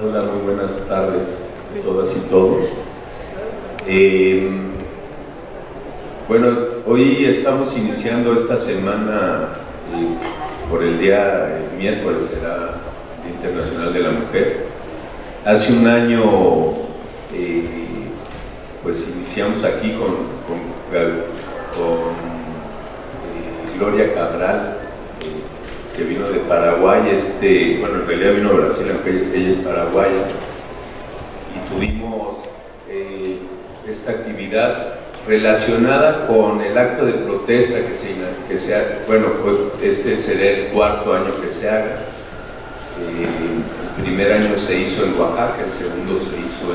Hola, muy buenas tardes a todas y todos. Bueno, hoy estamos iniciando esta semana por el miércoles será el Día Internacional de la Mujer. Hace un año pues iniciamos aquí con Gloria Cabral, que vino de Paraguay, bueno, en realidad vino de Brasil, aunque ella es paraguaya, y tuvimos esta actividad relacionada con el acto de protesta que se haga. Bueno, pues este será el cuarto año que se haga. El primer año se hizo en Oaxaca, el segundo se hizo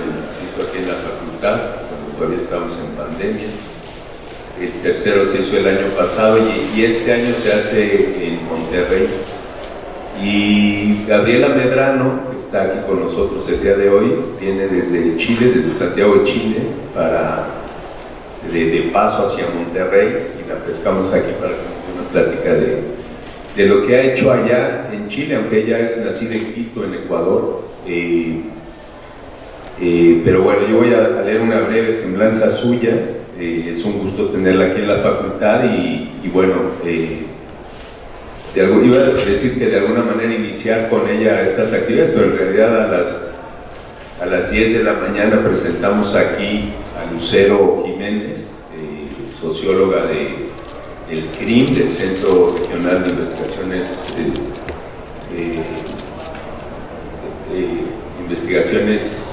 aquí en la facultad, cuando todavía estábamos en pandemia. El tercero se hizo el año pasado y este año se hace en Monterrey. Y Gabriela Medrano, que está aquí con nosotros el día de hoy, viene desde Chile, desde Santiago de Chile, de paso hacia Monterrey, y la pescamos aquí para que nos dé una plática de lo que ha hecho allá en Chile, aunque ella es nacida en Quito, en Ecuador. Pero bueno, yo voy a leer una breve semblanza suya. Es un gusto tenerla aquí en la facultad y bueno, iba a decir que de alguna manera iniciar con ella estas actividades, pero en realidad a las 10 de la mañana presentamos aquí a Lucero Jiménez, socióloga del CRIM, del Centro Regional de Investigaciones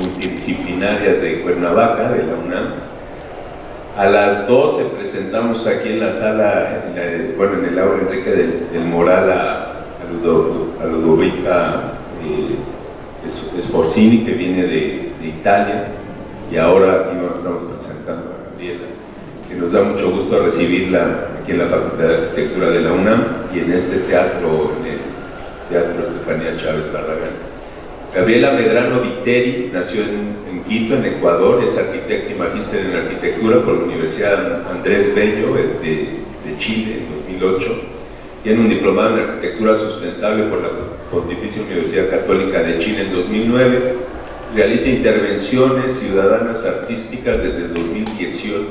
Multidisciplinarias de Cuernavaca, de la UNAM. A las 12 presentamos aquí en la sala, en el aula Enrique del Moral a Ludovica Sforzini, que viene de Italia, y ahora aquí nos estamos presentando a Gabriela, que nos da mucho gusto recibirla aquí en la Facultad de Arquitectura de la UNAM y en este teatro, en el Teatro Estefanía Chávez Barragán. Gabriela Medrano Viteri nació en Quito, en Ecuador, es arquitecta y magíster en arquitectura por la Universidad Andrés Bello de Chile en 2008. Tiene un diplomado en arquitectura sustentable por la Pontificia Universidad Católica de Chile en 2009. Realiza intervenciones ciudadanas artísticas desde el 2018.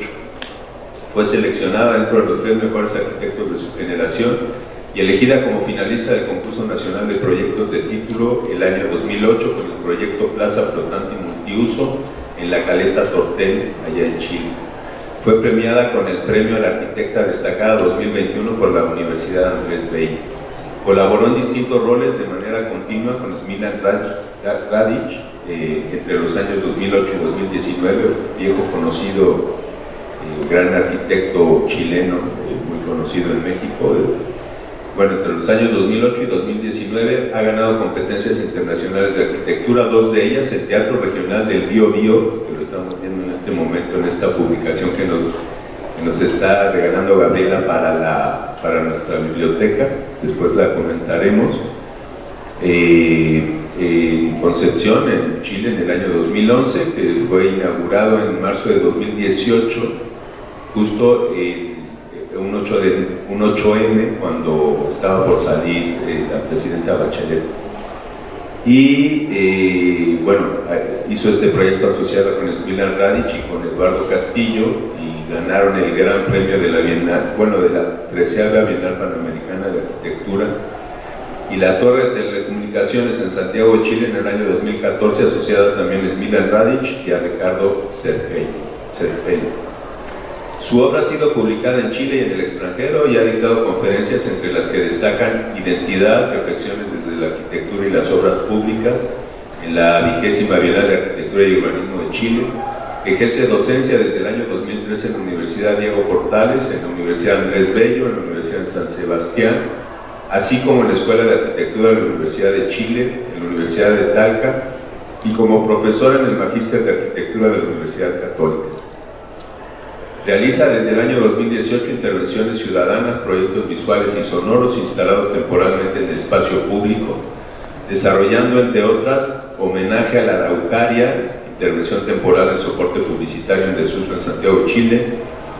Fue seleccionada dentro de los 3 mejores arquitectos de su generación y elegida como finalista del Concurso Nacional de Proyectos de Título el año 2008 con el proyecto Plaza Flotante y Multiuso en la Caleta Tortel, allá en Chile. Fue premiada con el Premio a la Arquitecta Destacada 2021 por la Universidad Andrés Bello. Colaboró en distintos roles de manera continua con Smilan Radic entre los años 2008 y 2019, viejo conocido, gran arquitecto chileno, muy conocido en México. Bueno, entre los años 2008 y 2019 ha ganado competencias internacionales de arquitectura, 2 de ellas el Teatro Regional del Biobío, que lo estamos viendo en este momento en esta publicación que nos está regalando Gabriela para nuestra biblioteca, después la comentaremos. En Concepción, en Chile, en el año 2011, que fue inaugurado en marzo de 2018, justo un 8M, cuando estaba por salir la presidenta Bachelet. Y bueno, hizo este proyecto asociado con Smilan Radic y con Eduardo Castillo, y ganaron el gran premio de la Bienal, de la 13ª Bienal Panamericana de Arquitectura, y la Torre de Telecomunicaciones en Santiago de Chile en el año 2014, asociada también a Smilan Radic y a Ricardo Cerpelli. Su obra ha sido publicada en Chile y en el extranjero y ha dictado conferencias entre las que destacan Identidad, reflexiones desde la arquitectura y las obras públicas en la 20ª Bienal de Arquitectura y Urbanismo de Chile. Ejerce docencia desde el año 2013 en la Universidad Diego Portales, en la Universidad Andrés Bello, en la Universidad de San Sebastián, así como en la Escuela de Arquitectura de la Universidad de Chile, en la Universidad de Talca, y como profesora en el Magíster de Arquitectura de la Universidad Católica. Realiza desde el año 2018 intervenciones ciudadanas, proyectos visuales y sonoros instalados temporalmente en el espacio público, desarrollando, entre otras, homenaje a la Araucaria, intervención temporal en soporte publicitario en desuso en Santiago de Chile,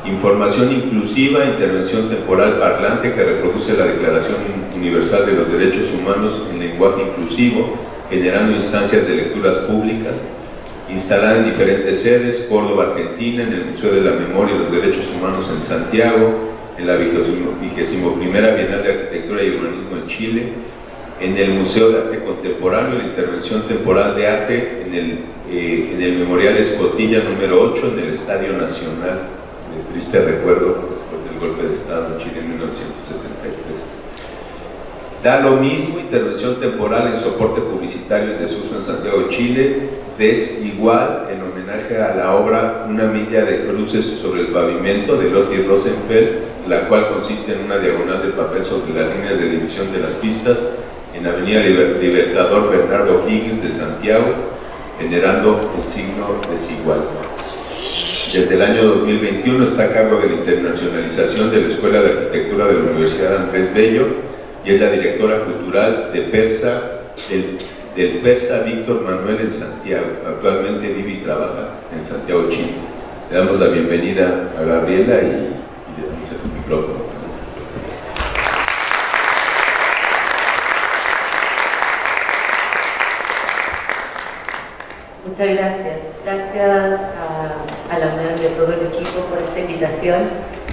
información inclusiva, intervención temporal parlante que reproduce la Declaración Universal de los Derechos Humanos en lenguaje inclusivo, generando instancias de lecturas públicas, instalada en diferentes sedes: Córdoba, Argentina, en el Museo de la Memoria y los Derechos Humanos en Santiago, en la 21ª Bienal de Arquitectura y Urbanismo en Chile, en el Museo de Arte Contemporáneo, la Intervención Temporal de Arte en el Memorial Escotilla número 8, en el Estadio Nacional, de triste recuerdo después del golpe de Estado en Chile en 1973. Da lo mismo, intervención temporal en soporte publicitario en desuso en Santiago de Chile. Desigual, en homenaje a la obra Una milla de cruces sobre el pavimento de Lotti Rosenfeld, la cual consiste en una diagonal de papel sobre las líneas de división de las pistas en Avenida Libertador Bernardo Higgins de Santiago, generando el signo desigual. Desde el año 2021 está a cargo de la internacionalización de la Escuela de Arquitectura de la Universidad Andrés Bello y es la directora cultural de del Persa Víctor Manuel en Santiago. Actualmente vive y trabaja en Santiago, Chile. Le damos la bienvenida a Gabriela y le damos el micrófono. Muchas gracias. Gracias a la UNAM y a todo el equipo por esta invitación.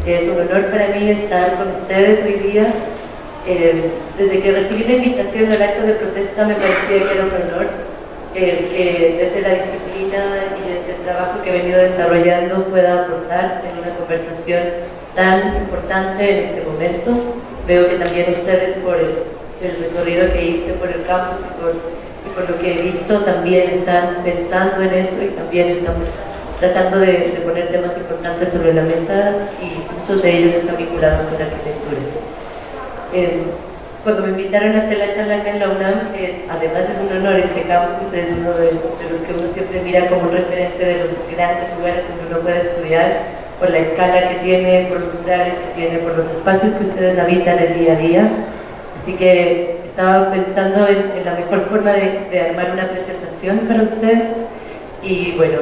Es un honor para mí estar con ustedes hoy día. Desde que recibí la invitación al acto de protesta me parecía que era un honor que desde la disciplina y desde el trabajo que he venido desarrollando pueda aportar en una conversación tan importante en este momento. Veo que también ustedes, por el recorrido que hice por el campus y por lo que he visto, también están pensando en eso y también estamos tratando de poner temas importantes sobre la mesa y muchos de ellos están vinculados con la arquitectura. Cuando me invitaron a hacer la charla acá en la UNAM, además es un honor, este campus es uno de los que uno siempre mira como un referente de los grandes lugares donde uno puede estudiar, por la escala que tiene, por los lugares que tiene, por los espacios que ustedes habitan el día a día. Así que estaba pensando en la mejor forma de armar una presentación para ustedes. Y bueno,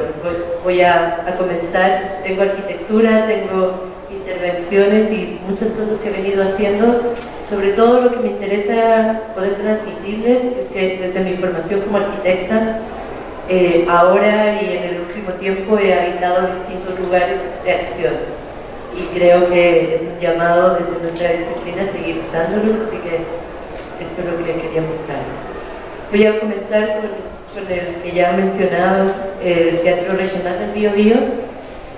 voy a comenzar. Tengo arquitectura, tengo intervenciones y muchas cosas que he venido haciendo. Sobre todo lo que me interesa poder transmitirles es que desde mi formación como arquitecta, ahora y en el último tiempo he habitado distintos lugares de acción. Y creo que es un llamado desde nuestra disciplina a seguir usándolos, así que esto es lo que le quería mostrarles. Voy a comenzar con el que ya he mencionado, el Teatro Regional del Biobío.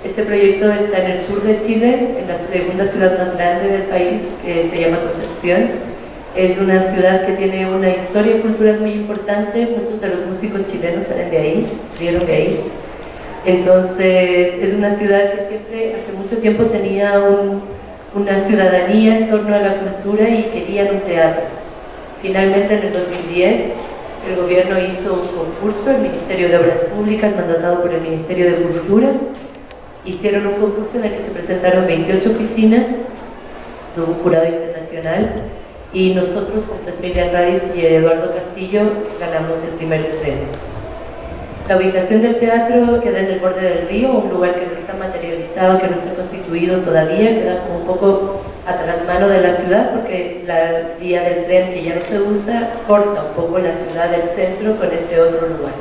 Este proyecto está en el sur de Chile, en la segunda ciudad más grande del país, que se llama Concepción. Es una ciudad que tiene una historia cultural muy importante, muchos de los músicos chilenos salieron de ahí. Entonces, es una ciudad que siempre, hace mucho tiempo, tenía una ciudadanía en torno a la cultura y querían un teatro. Finalmente, en el 2010, el gobierno hizo un concurso, el Ministerio de Obras Públicas, mandatado por el Ministerio de Cultura. Hicieron un concurso en el que se presentaron 28 oficinas, tuvo un jurado internacional y nosotros, junto a Smilian Radic y Eduardo Castillo, ganamos el primer premio. La ubicación del teatro queda en el borde del río, un lugar que no está materializado, que no está constituido todavía, queda como un poco a trasmano de la ciudad porque la vía del tren, que ya no se usa, corta un poco la ciudad del centro con este otro lugar.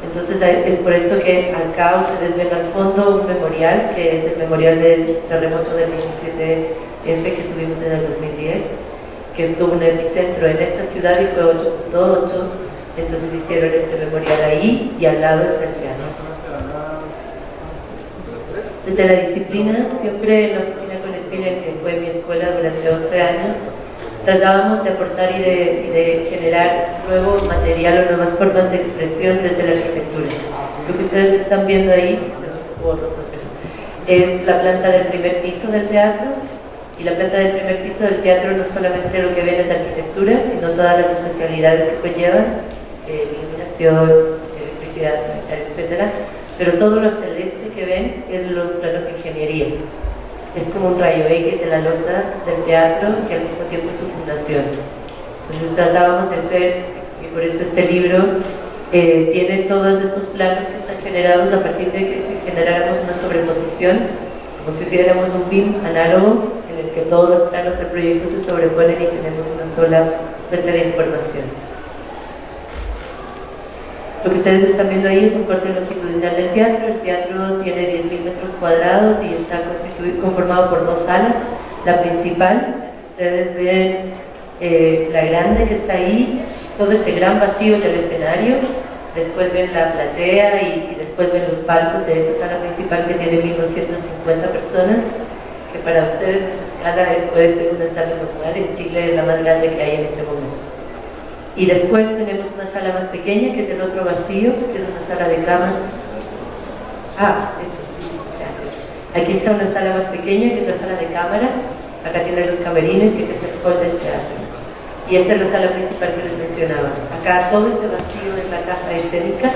Entonces es por esto que acá ustedes ven al fondo un memorial, que es el memorial del terremoto del 17F que tuvimos en el 2010, que tuvo un epicentro en esta ciudad y fue 8.8, entonces hicieron este memorial ahí y al lado está el piano. Desde la disciplina, siempre en la oficina con Smilian, que fue mi escuela durante 11 años, tratábamos de aportar y de generar nuevo material o nuevas formas de expresión desde la arquitectura. Lo que ustedes están viendo ahí es la planta del primer piso del teatro, y la planta del primer piso del teatro no solamente lo que ven es arquitectura, sino todas las especialidades que conllevan, iluminación, electricidad, sanitaria, etc. Pero todo lo celeste que ven es los planos de ingeniería. Es como un rayo X de la losa del teatro que al mismo tiempo es su fundación. Entonces tratábamos de hacer, y por eso este libro tiene todos estos planos que están generados a partir de que si generáramos una sobreposición, como si tuviéramos un BIM análogo en el que todos los planos del proyecto se sobreponen y tenemos una sola fuente de información. Lo que ustedes están viendo ahí es un corte longitudinal del teatro. El teatro tiene 10.000 metros cuadrados y está conformado por dos salas. La principal, ustedes ven la grande que está ahí, todo ese gran vacío del escenario. Después ven la platea y después ven los palcos de esa sala principal que tiene 1.250 personas, que para ustedes en su escala puede ser una sala normal. En Chile es la más grande que hay en este momento. Y después tenemos una sala más pequeña, que es el otro vacío, que es una sala de camas. Esto sí, gracias. Aquí está una sala más pequeña, que es la sala de cámara. Acá tiene los camerines, que es el hall del teatro. Y esta es la sala principal que les mencionaba. Acá todo este vacío es la caja escénica,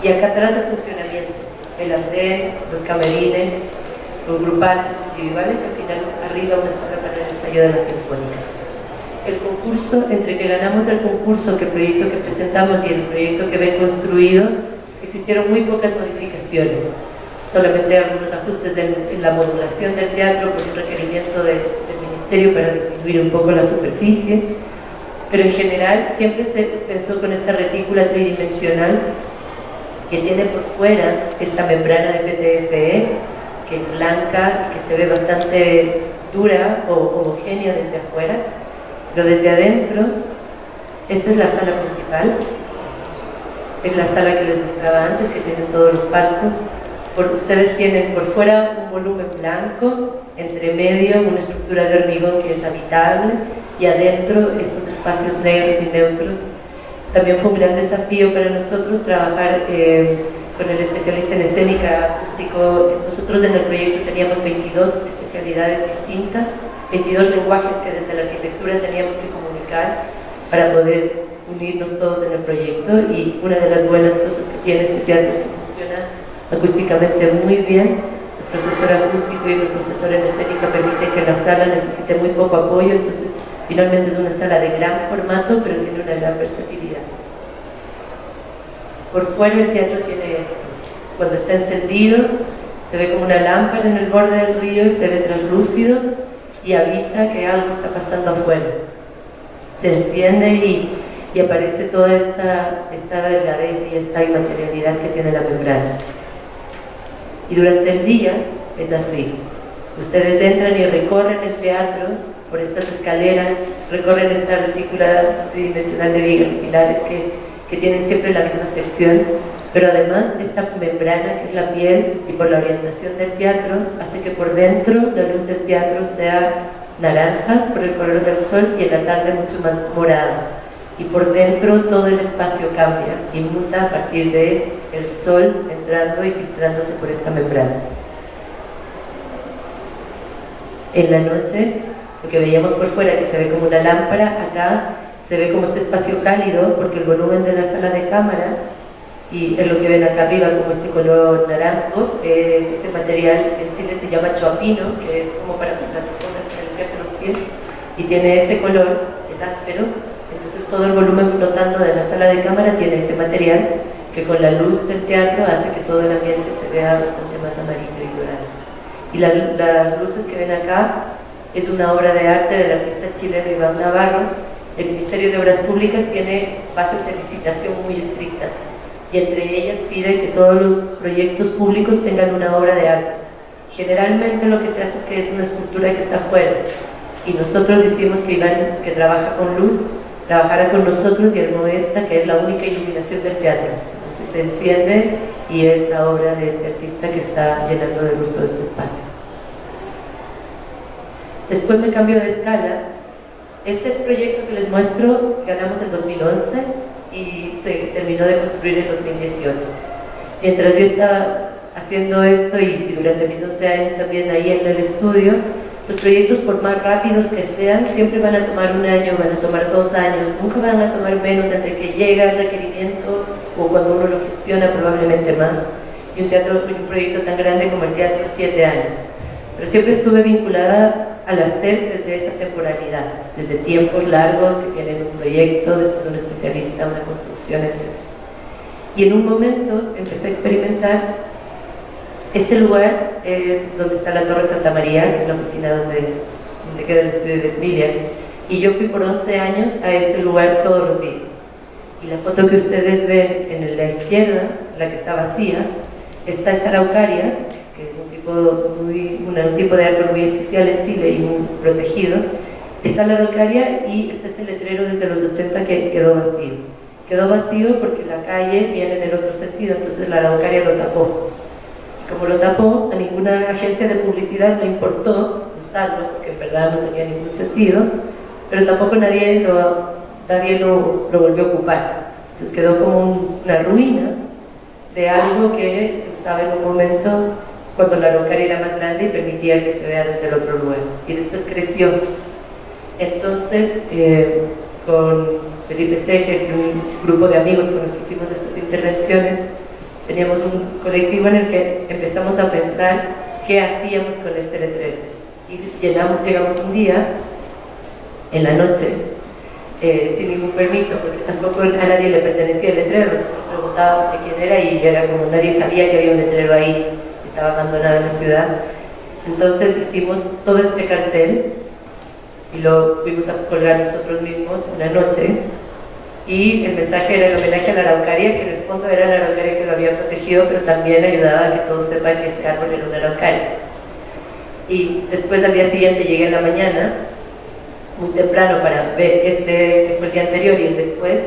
y acá atrás el funcionamiento, el andén, los camerines, los grupales, los individuales, y al final arriba una sala para el ensayo de la sinfónica. El concurso, entre que ganamos el concurso, que el proyecto que presentamos y el proyecto que ven construido, existieron muy pocas modificaciones, solamente algunos ajustes en la modulación del teatro por un requerimiento del ministerio para disminuir un poco la superficie, pero en general siempre se pensó con esta retícula tridimensional que tiene por fuera esta membrana de PTFE, que es blanca y que se ve bastante dura o homogénea desde afuera, pero desde adentro. Esta es la sala principal, es la sala que les mostraba antes, que tiene todos los palcos. Ustedes tienen por fuera un volumen blanco, entre medio una estructura de hormigón que es habitable, y adentro estos espacios negros y neutros. También fue un gran desafío para nosotros trabajar con el especialista en escénica acústico. Nosotros en el proyecto teníamos 22 especialidades distintas, 22 lenguajes que desde la arquitectura teníamos que comunicar para poder unirnos todos en el proyecto, y una de las buenas cosas que tiene este teatro es que funciona acústicamente muy bien. El procesor acústico y el procesor en escénica permite que la sala necesite muy poco apoyo, entonces finalmente es una sala de gran formato, pero tiene una gran versatilidad. Por fuera el teatro tiene esto: cuando está encendido se ve como una lámpara en el borde del río y se ve translúcido y avisa que algo está pasando afuera. Se enciende y aparece toda esta delgadez y esta inmaterialidad que tiene la membrana. Y durante el día es así. Ustedes entran y recorren el teatro por estas escaleras, recorren esta retícula tridimensional de vigas y pilares que tienen siempre la misma sección, pero además esta membrana, que es la piel, y por la orientación del teatro, hace que por dentro la luz del teatro sea naranja por el color del sol y en la tarde mucho más morada. Y por dentro todo el espacio cambia y muta a partir de el sol entrando y filtrándose por esta membrana. En la noche, lo que veíamos por fuera, que se ve como una lámpara, acá se ve como este espacio cálido, porque el volumen de la sala de cámara, y es lo que ven acá arriba como este color naranjo, es ese material, en Chile se llama choapino, que es como para las personas para limpiarse los pies, y tiene ese color, es áspero. Entonces todo el volumen flotando de la sala de cámara tiene ese material que con la luz del teatro hace que todo el ambiente se vea bastante más amarillo y dorado. Y las luces que ven acá es una obra de arte del artista chileno Iván Navarro. El Ministerio de Obras Públicas tiene bases de licitación muy estrictas y entre ellas pide que todos los proyectos públicos tengan una obra de arte. Generalmente lo que se hace es que es una escultura que está afuera, y nosotros hicimos que Iván, que trabaja con luz, trabajara con nosotros y armó esta, que es la única iluminación del teatro. Entonces se enciende y es la obra de este artista que está llenando de luz todo este espacio. Después me cambio de escala. Este proyecto que les muestro ganamos en 2011 y se terminó de construir en 2018. Mientras yo estaba haciendo esto y durante mis 11 años también ahí en el estudio, los proyectos, por más rápidos que sean, siempre van a tomar un año, van a tomar 2 años, nunca van a tomar menos entre que llega el requerimiento o cuando uno lo gestiona, probablemente más. Y un proyecto tan grande como el teatro, 7 años. Pero siempre estuve vinculada al hacer desde esa temporalidad, desde tiempos largos que tienen un proyecto, después un especialista, una construcción, etc. Y en un momento empecé a experimentar. Este lugar es donde está la Torre Santa María, que es la oficina donde queda el estudio de Smilian, y yo fui por 11 años a ese lugar todos los días. Y la foto que ustedes ven en la izquierda, la que está vacía, esta es araucaria, que es un tipo de árbol muy especial en Chile y muy protegido. Está la araucaria y este es el letrero desde los 80 que quedó vacío. Quedó vacío porque la calle viene en el otro sentido, entonces la araucaria lo tapó. Como lo tapó, a ninguna agencia de publicidad le importó usarlo, porque en verdad no tenía ningún sentido, pero tampoco nadie lo volvió a ocupar. Entonces quedó como una ruina de algo que se usaba en un momento cuando la araucaria era más grande y permitía que se vea desde el otro lugar. Y después creció. Entonces, con Felipe Seger y un grupo de amigos con los que hicimos estas intervenciones, teníamos un colectivo en el que empezamos a pensar qué hacíamos con este letrero. Y llegamos un día, en la noche, sin ningún permiso, porque tampoco a nadie le pertenecía el letrero. Nosotros preguntábamos de quién era y era como nadie sabía que había un letrero ahí, estaba abandonado en la ciudad. Entonces hicimos todo este cartel y lo fuimos a colgar nosotros mismos una noche, y el mensaje era el homenaje a la araucaria, que en el fondo era la araucaria que lo había protegido, pero también ayudaba a que todos sepan que ese árbol era una araucaria. Y después, al día siguiente, llegué en la mañana muy temprano para ver que fue el día anterior y el después,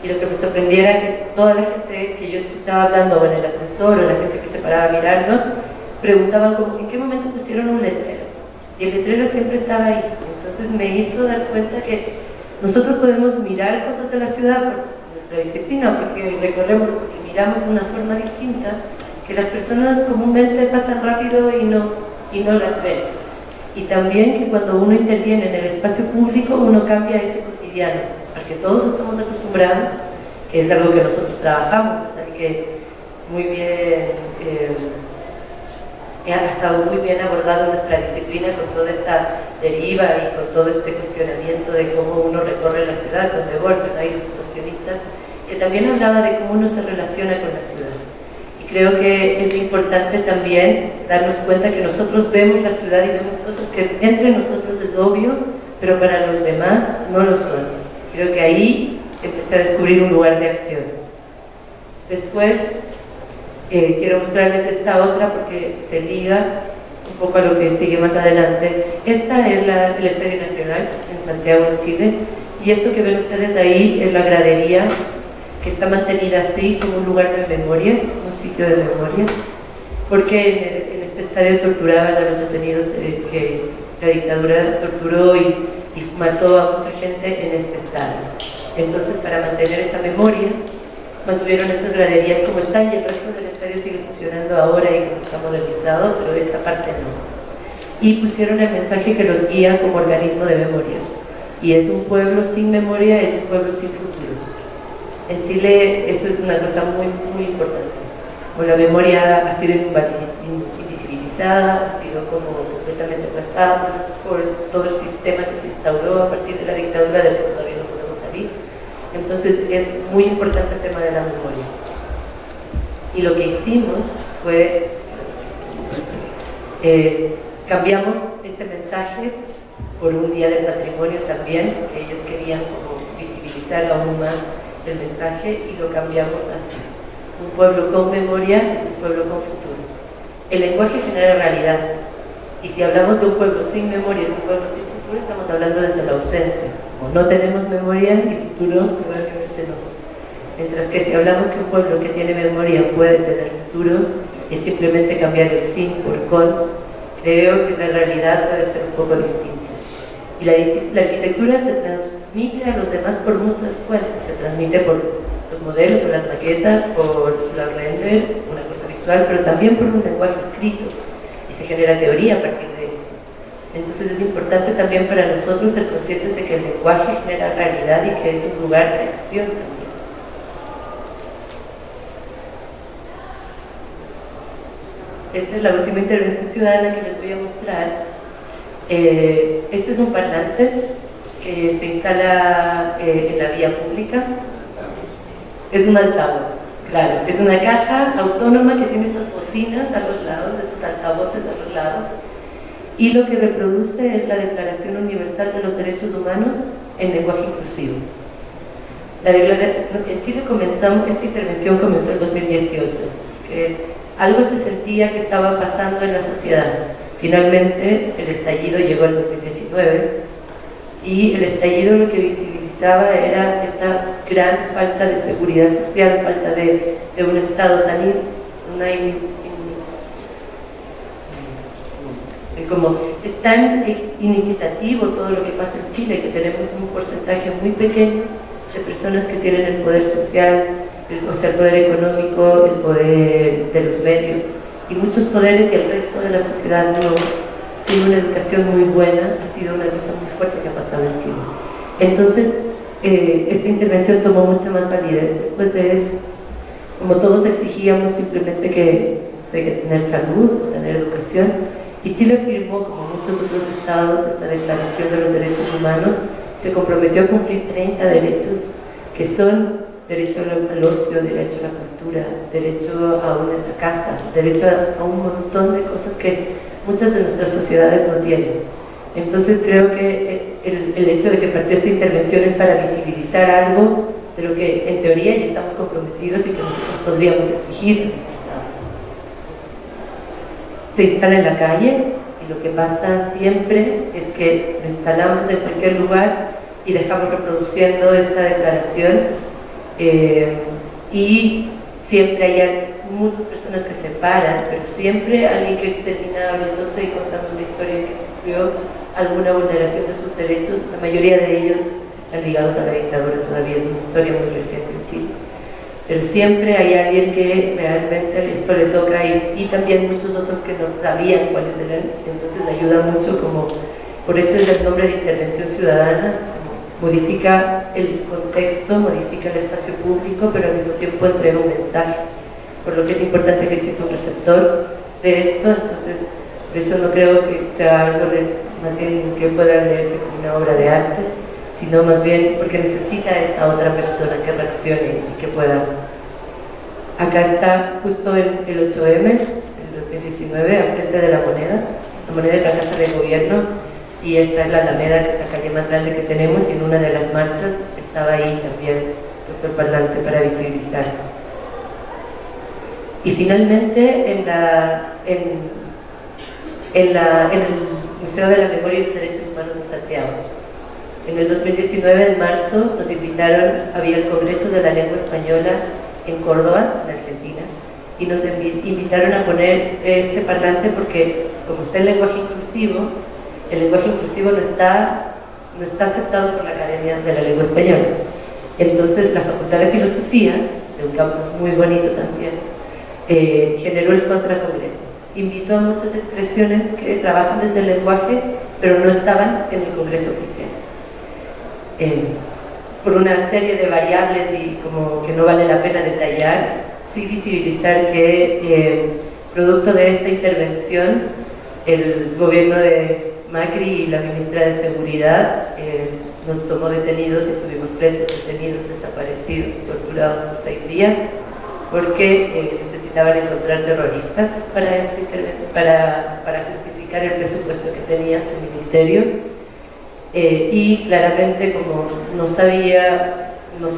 y lo que me sorprendiera era que toda la gente que yo escuchaba hablando, o en el ascensor, o la gente que se paraba a mirarlo, preguntaban como, ¿en qué momento pusieron un letrero? Y el letrero siempre estaba ahí. Entonces me hizo dar cuenta que nosotros podemos mirar cosas de la ciudad por nuestra disciplina, porque recorremos, porque miramos de una forma distinta, que las personas comúnmente pasan rápido y no las ven. Y también que cuando uno interviene en el espacio público, uno cambia ese cotidiano, al que todos estamos acostumbrados, que es algo que nosotros trabajamos, ¿verdad? Que muy bien, ha estado muy bien abordado en nuestra disciplina con toda esta deriva y con todo este cuestionamiento de cómo uno recorre la ciudad, con De Boer, ¿verdad? Y los situacionistas, que también hablaba de cómo uno se relaciona con la ciudad. Creo que es importante también darnos cuenta que nosotros vemos la ciudad y vemos cosas que entre nosotros es obvio, pero para los demás no lo son. Creo que ahí empecé a descubrir un lugar de acción. Después, quiero mostrarles esta otra porque se liga un poco a lo que sigue más adelante. Esta es el Estadio Nacional en Santiago, en Chile, y esto que ven ustedes ahí es la gradería, que está mantenida así como un lugar de memoria, un sitio de memoria, porque en este estadio torturaban a los detenidos que la dictadura torturó y mató a mucha gente en este estadio. Entonces, para mantener esa memoria, mantuvieron estas graderías como están, y el resto del estadio sigue funcionando ahora y como está modernizado, pero esta parte no. Y pusieron el mensaje que los guía como organismo de memoria, y es un pueblo sin memoria, es un pueblo sin futuro. En Chile eso es una cosa muy, muy importante. La memoria ha sido invisibilizada, ha sido como completamente aplastada por todo el sistema que se instauró a partir de la dictadura, del que todavía no podemos salir. Entonces es muy importante el tema de la memoria. Y lo que hicimos fue, cambiamos ese mensaje por un día del patrimonio también, que ellos querían como visibilizar aún más el mensaje, y lo cambiamos así. Un pueblo con memoria es un pueblo con futuro. El lenguaje genera realidad, y si hablamos de un pueblo sin memoria es un pueblo sin futuro, estamos hablando desde la ausencia. Como no tenemos memoria y futuro, probablemente no. Mientras que si hablamos que un pueblo que tiene memoria puede tener futuro, es simplemente cambiar el sin por con. Creo que la realidad puede ser un poco distinta. Y la arquitectura se transmite a los demás por muchas fuentes. Se transmite por los modelos o las maquetas, por la render, una cosa visual, pero también por un lenguaje escrito. Y se genera teoría a partir de eso. Entonces es importante también para nosotros ser conscientes de que el lenguaje genera realidad y que es un lugar de acción también. Esta es la última intervención ciudadana que les voy a mostrar. Este es un parlante que se instala en la vía pública. Es un altavoz, claro. Es una caja autónoma que tiene estas bocinas a los lados, estos altavoces a los lados. Y lo que reproduce es la Declaración Universal de los Derechos Humanos en lenguaje inclusivo. En Chile esta intervención comenzó en 2018. Algo se sentía que estaba pasando en la sociedad. Finalmente, el estallido llegó en 2019 y el estallido lo que visibilizaba era esta gran falta de seguridad social, falta de un Estado como es tan inequitativo todo lo que pasa en Chile, que tenemos un porcentaje muy pequeño de personas que tienen el poder social, el poder económico, el poder de los medios y muchos poderes, y el resto de la sociedad no. Sin una educación muy buena ha sido una cosa muy fuerte que ha pasado en Chile. Entonces, esta intervención tomó mucha más validez después de eso. Como todos exigíamos simplemente que tener salud, tener educación, y Chile firmó, como muchos otros estados, esta Declaración de los Derechos Humanos, se comprometió a cumplir 30 derechos, que son derecho al ocio, derecho a la cultura, derecho a una casa, derecho a un montón de cosas que muchas de nuestras sociedades no tienen. Entonces creo que el hecho de que partió esta intervención es para visibilizar algo de lo que en teoría ya estamos comprometidos y que nosotros podríamos exigir en este Estado. Se instala en la calle, y lo que pasa siempre es que lo instalamos en cualquier lugar y dejamos reproduciendo esta declaración, y siempre hay muchas personas que se paran, pero siempre alguien que termina abriéndose y contando una historia que sufrió alguna vulneración de sus derechos. La mayoría de ellos están ligados a la dictadura, todavía es una historia muy reciente en Chile, pero siempre hay alguien que realmente esto le toca, y también muchos otros que no sabían cuáles eran. Entonces le ayuda mucho, como por eso es el nombre de intervención ciudadana. Modifica el contexto, modifica el espacio público, pero al mismo tiempo entrega un mensaje, por lo que es importante que exista un receptor de esto. Entonces, por eso no creo que sea algo más bien que pueda leerse como una obra de arte, sino más bien porque necesita a esta otra persona que reaccione y que pueda. Acá está justo el 8M, el 2019, al frente de la moneda es la Casa de Gobierno, y esta es la Alameda, que es la calle más grande que tenemos, y en una de las marchas estaba ahí también puesto el parlante para visibilizar. Y finalmente en el Museo de la Memoria y los Derechos Humanos en Santiago. En el 2019, en marzo, nos invitaron, había el Congreso de la Lengua Española en Córdoba, en Argentina, y nos invitaron a poner este parlante porque, como está el lenguaje inclusivo no está aceptado por la Academia de la Lengua Española. Entonces, la Facultad de Filosofía, de un campus muy bonito también, generó el contracongreso. Invitó a muchas expresiones que trabajan desde el lenguaje, pero no estaban en el congreso oficial. Por una serie de variables, y como que no vale la pena detallar, sí visibilizar que producto de esta intervención, el gobierno de Macri y la ministra de Seguridad nos tomó detenidos, y estuvimos presos, detenidos, desaparecidos y torturados por 6 días, porque necesitaban encontrar terroristas para justificar el presupuesto que tenía su ministerio, y claramente, como no sabía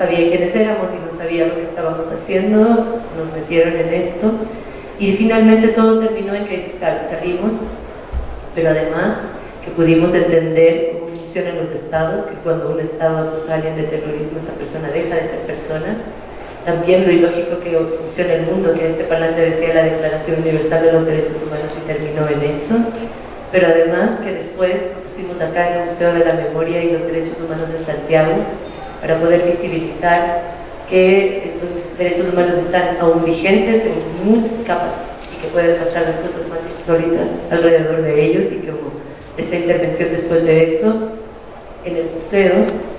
quiénes éramos y no sabía lo que estábamos haciendo, nos metieron en esto, y finalmente todo terminó en que, claro, salimos, pero además que pudimos entender cómo funcionan los estados, que cuando un estado acusa a alguien de terrorismo, esa persona deja de ser persona. También lo ilógico que funciona el mundo, que este parlante decía la Declaración Universal de los Derechos Humanos y terminó en eso, pero además que después lo pusimos acá en el Museo de la Memoria y los Derechos Humanos de Santiago, para poder visibilizar que los derechos humanos están aún vigentes en muchas capas y que pueden pasar las cosas más insólitas alrededor de ellos, y que como esta intervención después de eso, en el museo,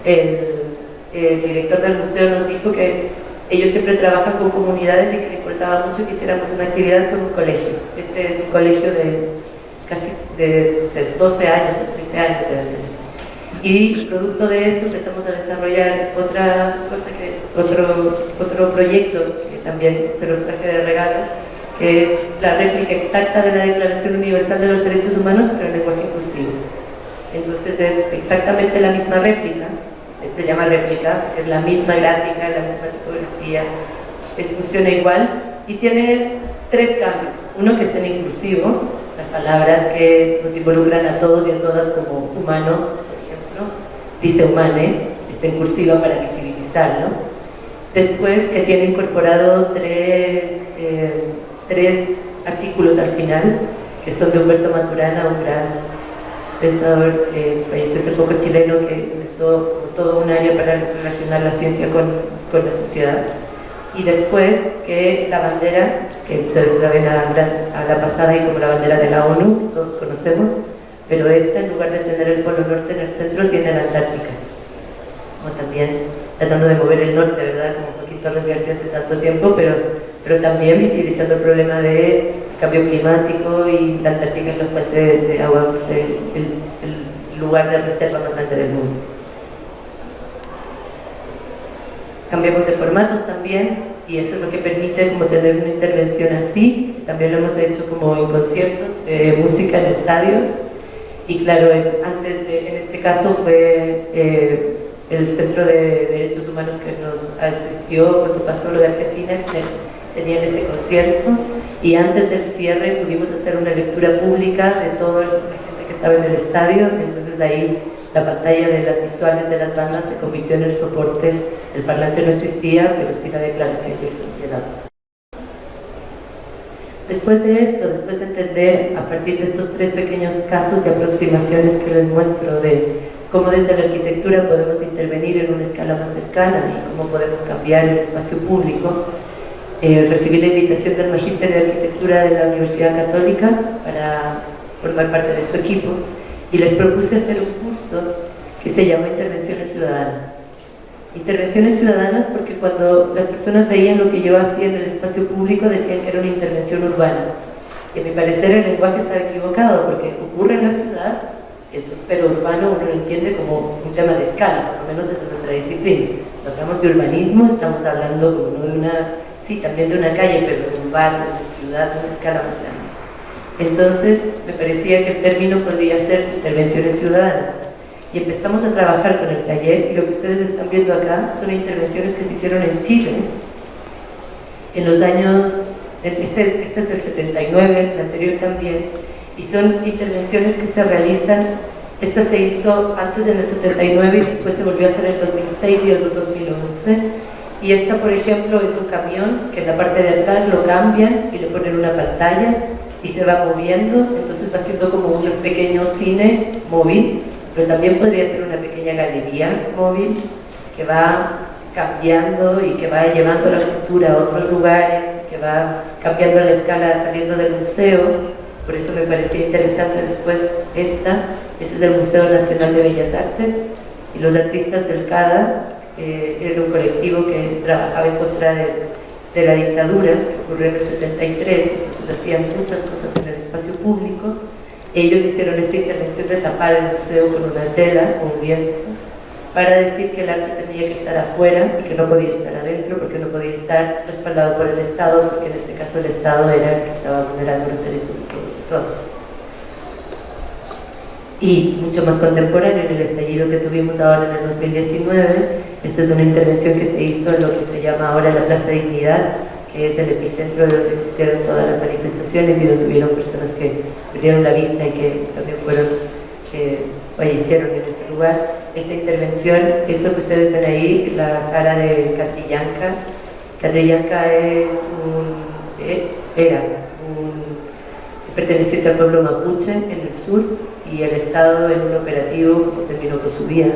el director del museo nos dijo que ellos siempre trabajan con comunidades y que le importaba mucho que hiciéramos una actividad con un colegio. Este es un colegio de casi no sé, 12 años o 13 años de edad. Y producto de esto empezamos a desarrollar otro proyecto que también se los traje de regalo, que es la réplica exacta de la Declaración Universal de los Derechos Humanos, pero en lenguaje inclusivo. Entonces es exactamente la misma réplica, se llama réplica, que es la misma gráfica, la misma tipografía, funciona igual y tiene 3 cambios. Uno que está en inclusivo, las palabras que nos involucran a todos y a todas como humano, por ejemplo, dice humane, está en cursiva para visibilizarlo. Después que tiene incorporado 3 artículos al final, que son de Humberto Maturana, un gran pensador que falleció hace poco, chileno, que inventó todo un área para relacionar la ciencia con la sociedad. Y después que la bandera, que ustedes la ven a la pasada y como la bandera de la ONU, todos conocemos, pero esta, en lugar de tener el Polo Norte en el centro, tiene la Antártica. O también tratando de mover el norte, ¿verdad? Como Joaquín Torres García hace tanto tiempo, pero también visibilizando el problema de cambio climático, y la Antártica es la fuente de agua, pues el lugar de reserva más grande del mundo. Cambiamos de formatos también, y eso es lo que permite como tener una intervención así. También lo hemos hecho como en conciertos de música en estadios, y claro, en este caso fue el Centro de Derechos Humanos que nos asistió cuando pasó lo de Argentina, tenían este concierto, y antes del cierre pudimos hacer una lectura pública de toda la gente que estaba en el estadio. Entonces ahí la pantalla de las visuales de las bandas se convirtió en el soporte. El parlante no existía, pero sí la declaración y el sonido. Después de esto, después de entender a partir de estos 3 pequeños casos y aproximaciones que les muestro de cómo desde la arquitectura podemos intervenir en una escala más cercana y cómo podemos cambiar el espacio público, recibí la invitación del Magíster de Arquitectura de la Universidad Católica para formar parte de su equipo, y les propuse hacer un curso que se llamó Intervenciones Ciudadanas. Intervenciones ciudadanas porque cuando las personas veían lo que yo hacía en el espacio público decían que era una intervención urbana, y a mi parecer el lenguaje estaba equivocado, porque ocurre en la ciudad, es un pero urbano uno lo entiende como un tema de escala, por lo menos desde nuestra disciplina. Cuando hablamos de urbanismo estamos hablando como no de una, sí, también de una calle, pero de un barrio, de una ciudad, de una escala más grande. Entonces me parecía que el término podría ser intervenciones ciudadanas, y empezamos a trabajar con el taller, y lo que ustedes están viendo acá son intervenciones que se hicieron en Chile en los años, este es del 79, el anterior también, y son intervenciones que se realizan. Esta se hizo antes del 79 y después se volvió a hacer en el 2006 y el 2011, y esta, por ejemplo, es un camión que en la parte de atrás lo cambian y le ponen una pantalla y se va moviendo, entonces va siendo como un pequeño cine móvil, pero también podría ser una pequeña galería móvil que va cambiando y que va llevando la cultura a otros lugares, que va cambiando la escala saliendo del museo. Por eso me parecía interesante después ese es del Museo Nacional de Bellas Artes, y los artistas del CADA era un colectivo que trabajaba en contra de la dictadura que ocurrió en el 73, entonces hacían muchas cosas en el espacio público. Ellos hicieron esta intervención de tapar el museo con una tela, con un lienzo, para decir que el arte tenía que estar afuera y que no podía estar adentro, porque no podía estar respaldado por el Estado, porque en este caso el Estado era el que estaba vulnerando los derechos de todos y todas. Y mucho más contemporáneo, en el estallido que tuvimos ahora en el 2019, esta es una intervención que se hizo en lo que se llama ahora la Plaza Dignidad, que es el epicentro de donde existieron todas las manifestaciones y donde hubieron personas que perdieron la vista y que también fallecieron en ese lugar. Esta intervención, eso que ustedes ven ahí, la cara de Catrillanca. Catrillanca era un perteneciente al pueblo mapuche en el sur, y el Estado en un operativo terminó con su vida.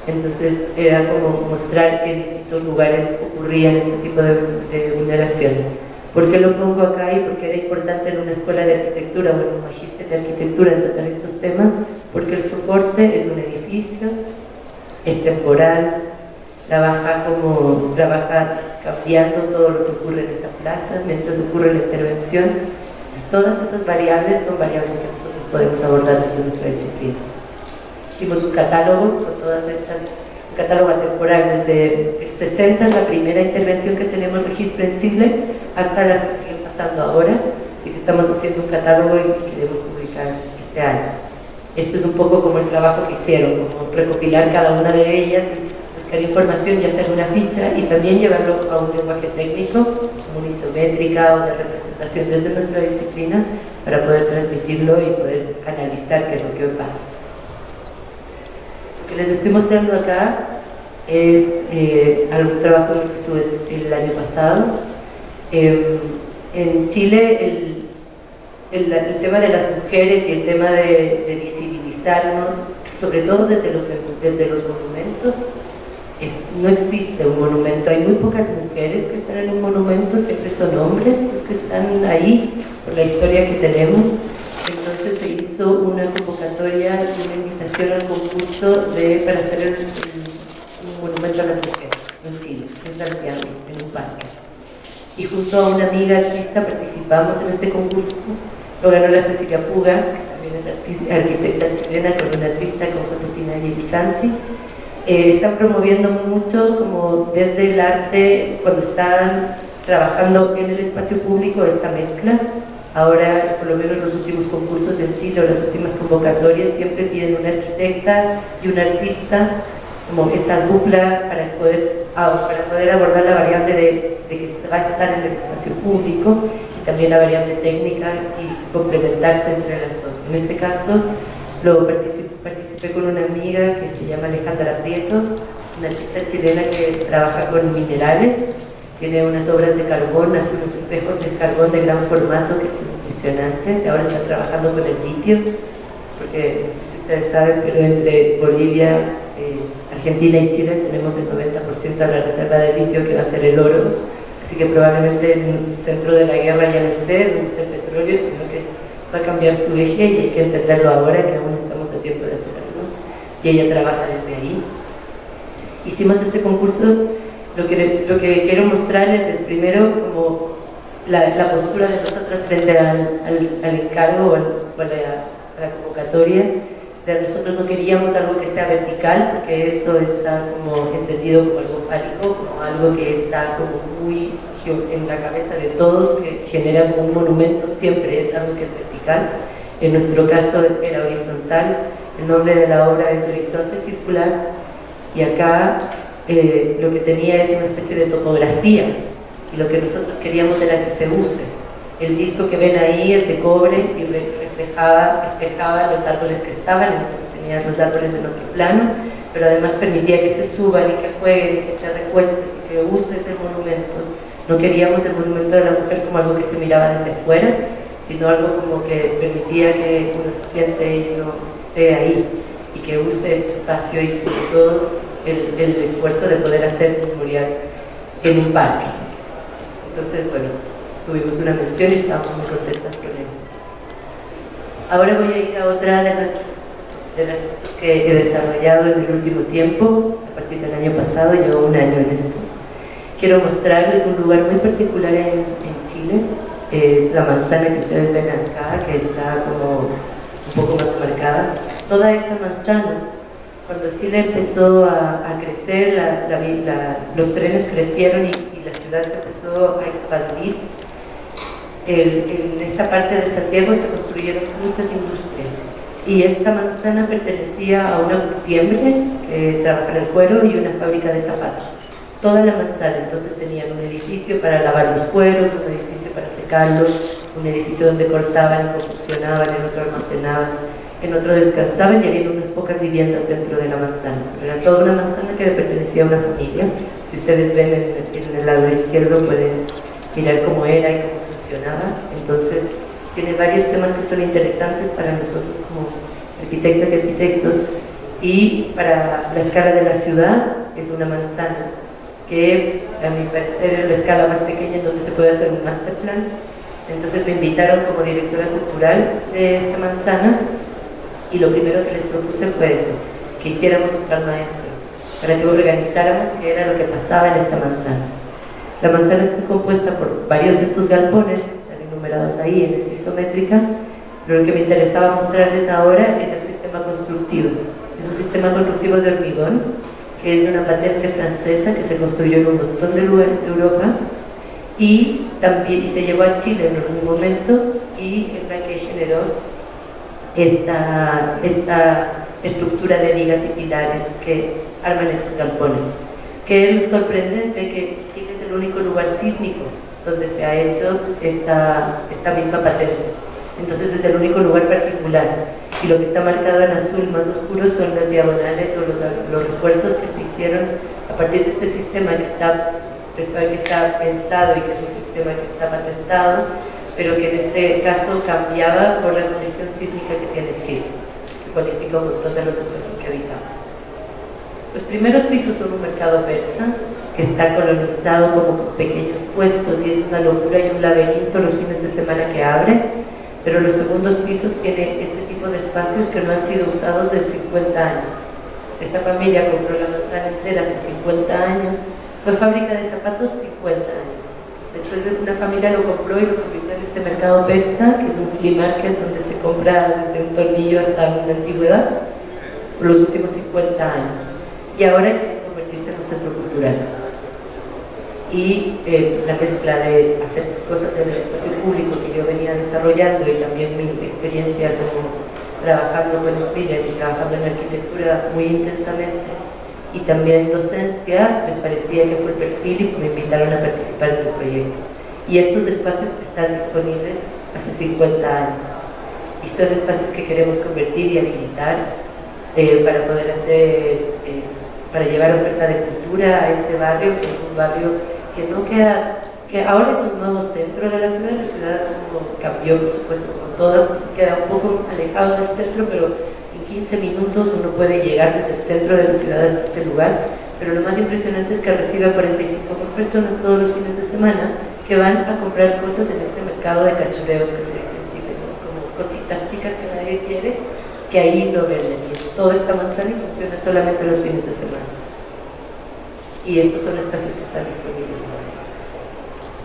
Entonces era como mostrar que en distintos lugares ocurrían este tipo de vulneración. ¿Por qué lo pongo acá y por qué era importante en una escuela de arquitectura o en un magíster de arquitectura tratar estos temas? Porque el soporte es un edificio, es temporal, trabaja cambiando todo lo que ocurre en esa plaza mientras ocurre la intervención. Entonces todas esas variables son variables que nosotros podemos abordar desde nuestra disciplina. Hicimos un catálogo con todas estas, un catálogo atemporal desde el 60, la primera intervención que tenemos registro en Chile, hasta las que siguen pasando ahora. Así que estamos haciendo un catálogo y queremos publicar este año. Esto es un poco como el trabajo que hicieron, como recopilar cada una de ellas y buscar información, ya sea en una ficha, y también llevarlo a un lenguaje técnico, como una isométrica o de representación desde nuestra disciplina, para poder transmitirlo y poder analizar qué es lo que pasa. Lo que les estoy mostrando acá es algún trabajo en el que estuve el año pasado. En Chile el tema de las mujeres y el tema de visibilizarnos, sobre todo desde los monumentos, no existe un monumento. Hay muy pocas mujeres que están en un monumento, siempre son hombres los que están ahí por la historia que tenemos. Entonces se hizo una convocatoria y una invitación al concurso para hacer un monumento a las mujeres en Chile, en Santiago, en un parque. Y junto a una amiga artista participamos en este concurso. Lo ganó la Cecilia Puga, que también es arquitecta chilena, con una artista, con Josefina Santi. Están promoviendo mucho, como desde el arte, cuando están trabajando en el espacio público, esta mezcla. Ahora, por lo menos los últimos concursos en Chile, o las últimas convocatorias, siempre piden una arquitecta y un artista, como esa dupla para poder abordar la variable de que va a estar en el espacio público, y también la variable técnica, y complementarse entre las dos. En este caso, participé con una amiga que se llama Alejandra Prieto, una artista chilena que trabaja con minerales, tiene unas obras de carbón, hace unos espejos de carbón de gran formato que son impresionantes, y ahora está trabajando con el litio, porque no sé si ustedes saben, pero entre Bolivia, Argentina y Chile tenemos el 90% de la reserva de litio, que va a ser el oro, así que probablemente en el centro de la guerra ya no esté, donde esté el petróleo, sino que va a cambiar su eje, y hay que entenderlo ahora, que aún estamos a tiempo de hacerlo, ¿no? Y ella trabaja desde ahí. Hicimos este concurso. Lo que quiero mostrarles es primero como la postura de nosotros frente al encargo o a la convocatoria. Nosotros no queríamos algo que sea vertical, porque eso está como entendido como algo fálico, como algo que está como muy en la cabeza de todos, que genera como un monumento, siempre es algo que es vertical. En nuestro caso era horizontal. El nombre de la obra es Horizonte Circular, y acá lo que tenía es una especie de topografía, y lo que nosotros queríamos era que se use. El disco que ven ahí es de cobre y espejaba los árboles que estaban, entonces tenía los árboles en otro plano, pero además permitía que se suban y que jueguen y que te recuestes y que uses el monumento. No queríamos el monumento de la mujer como algo que se miraba desde fuera, sino algo como que permitía que uno se siente y uno esté ahí, y que use este espacio, y sobre todo el esfuerzo de poder hacer memorial en un parque. Entonces, bueno, tuvimos una mención y estábamos muy contentas con eso. Ahora voy a ir a otra de las cosas que he desarrollado en el último tiempo. A partir del año pasado, llevo un año en esto. Quiero mostrarles un lugar muy particular en Chile. Es la manzana que ustedes ven acá, que está como un poco más marcada. Toda esa manzana, cuando Chile empezó a crecer, los trenes crecieron y la ciudad se empezó a expandir, en esta parte de Santiago se construyeron muchas industrias, y esta manzana pertenecía a una curtiembre que trabaja en el cuero y una fábrica de zapatos. Toda la manzana, entonces tenían un edificio para lavar los cueros, un edificio para secarlos, un edificio donde cortaban y confeccionaban, en otro almacenaban, en otro descansaban, y había unas pocas viviendas dentro de la manzana. Pero era toda una manzana que le pertenecía a una familia. Si ustedes ven en el lado izquierdo, pueden mirar cómo era y cómo funcionaba. Entonces tiene varios temas que son interesantes para nosotros como arquitectas y arquitectos, y para la escala de la ciudad es una manzana que, a mi parecer, es la escala más pequeña en donde se puede hacer un master plan. Entonces me invitaron como directora cultural de esta manzana, y lo primero que les propuse fue eso, que hiciéramos un plan maestro, para que organizáramos qué era lo que pasaba en esta manzana. La manzana está compuesta por varios de estos galpones, que están enumerados ahí en esta isométrica, pero lo que me interesaba mostrarles ahora es el sistema constructivo. Es un sistema constructivo de hormigón, que es de una patente francesa que se construyó en un montón de lugares de Europa, y también se llevó a Chile en algún momento, y es la que generó esta estructura de vigas y pilares que arman estos galpones. Que es sorprendente que Chile es el único lugar sísmico donde se ha hecho esta misma patente. Entonces es el único lugar particular. Y lo que está marcado en azul más oscuro son las diagonales o los refuerzos que se hicieron a partir de este sistema que está pensado y que es un sistema que está patentado, pero que en este caso cambiaba por la condición sísmica que tiene Chile, que cualifica un montón de los espacios que habitamos. Los primeros pisos son un mercado persa que está colonizado como por pequeños puestos y es una locura y un laberinto los fines de semana que abre, pero los segundos pisos tienen este tipo de espacios que no han sido usados desde 50 años. Esta familia compró la manzana entera hace 50 años, fue fábrica de zapatos 50 años. Después una familia lo compró y lo convirtió en este mercado persa, que es un flea market donde se compra desde un tornillo hasta una antigüedad, por los últimos 50 años. Y ahora quiere convertirse en un centro cultural. Y la mezcla de hacer cosas en el espacio público que yo venía desarrollando y también mi experiencia como trabajando con Spirit y trabajando en arquitectura muy intensamente y también docencia, les parecía que fue el perfil y me invitaron a participar en el proyecto. Y estos espacios están disponibles hace 50 años y son espacios que queremos convertir y habilitar para poder para llevar oferta de cultura a este barrio, que es un barrio que no queda, que ahora es un nuevo centro de la ciudad como cambió por supuesto como todas, queda un poco alejado del centro, pero en 15 minutos uno puede llegar desde el centro de la ciudad hasta este lugar, pero lo más impresionante es que recibe a 45.000 personas todos los fines de semana que van a comprar cosas en este mercado de cachureos que se dice en Chile, ¿no? Como cositas chicas que nadie quiere, que ahí lo venden y toda esta manzana y funciona solamente los fines de semana. Y estos son espacios que están disponibles ahora.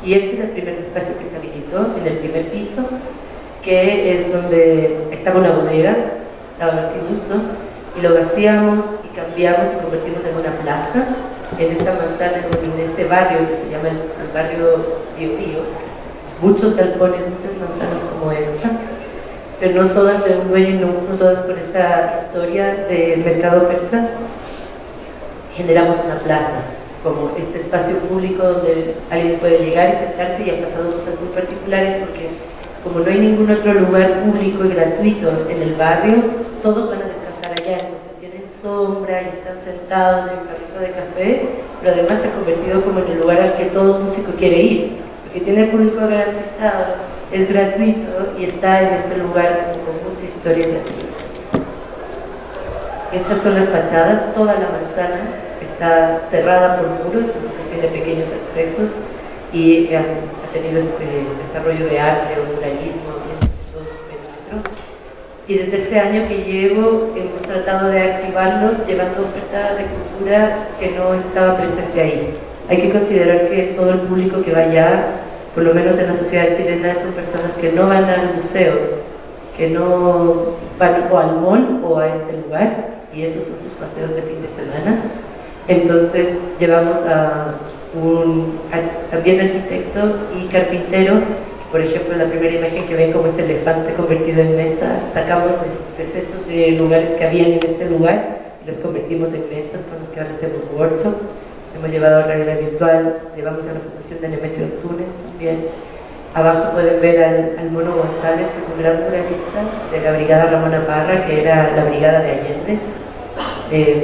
Y este es el primer espacio que se habilitó en el primer piso, que es donde estaba una bodega, estaba sin uso, y lo vaciamos y cambiamos y convertimos en una plaza, en esta manzana, en este barrio que se llama el barrio Bio Bio, muchos galpones, muchas manzanas como esta, pero no todas de un dueño y no todas con esta historia del mercado persa. Generamos una plaza, como este espacio público donde alguien puede llegar y sentarse, y han pasado cosas muy particulares porque como no hay ningún otro lugar público y gratuito en el barrio, todos van a descansar allá, entonces tienen sombra y están sentados en un carrito de café, pero además se ha convertido como en el lugar al que todo músico quiere ir, porque tiene público garantizado, es gratuito y está en este lugar con mucha historia en la ciudad. Estas son las fachadas, toda la manzana está cerrada por muros, entonces tiene pequeños accesos y ha tenido desarrollo de arte o muralismo en estos perímetros. Y desde este año que llevo hemos tratado de activarlo llevando oferta de cultura que no estaba presente ahí. Hay que considerar que todo el público que va allá, por lo menos en la sociedad chilena, son personas que no van al museo, que no van o al mall o a este lugar, y esos son sus paseos de fin de semana. Entonces llevamos a también arquitecto y carpintero. Por ejemplo, la primera imagen que ven como ese elefante convertido en mesa, sacamos desechos de lugares que habían en este lugar y los convertimos en mesas con los que ahora hacemos workshop. Hemos llevado a realidad virtual, llevamos a la Fundación de Nemesio Antunes también. Abajo pueden ver al Mono González, que es un gran muralista de la Brigada Ramona Parra, que era la Brigada de Allende.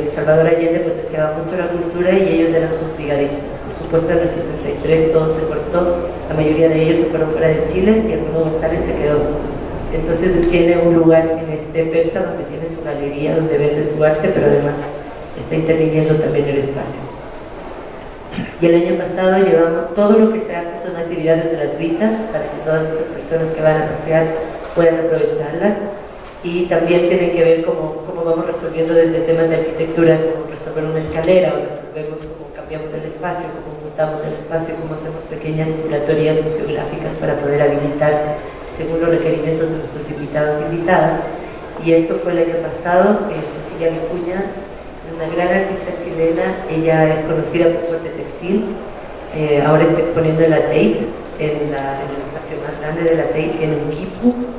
Salvador Allende potenciaba mucho la cultura y ellos eran sus brigadistas. Por supuesto, en el 73 todo se cortó, la mayoría de ellos se fueron fuera de Chile y el Mono González se quedó. Entonces él tiene un lugar en este persa donde tiene su galería, donde vende su arte, pero además está interviniendo también el espacio. Y el año pasado llevamos, todo lo que se hace son actividades gratuitas para que todas estas personas que van a pasear puedan aprovecharlas, y también tienen que ver cómo vamos resolviendo desde temas de arquitectura, como resolver una escalera, o resolvemos cómo cambiamos el espacio, cómo montamos el espacio, cómo hacemos pequeñas curatorias museográficas para poder habilitar según los requerimientos de nuestros invitados e invitadas. Y esto fue el año pasado. Cecilia Vicuña es una gran artista chilena, ella es conocida por su arte textil, ahora está exponiendo en la Tate, en el espacio más grande de la Tate, en Unquipu.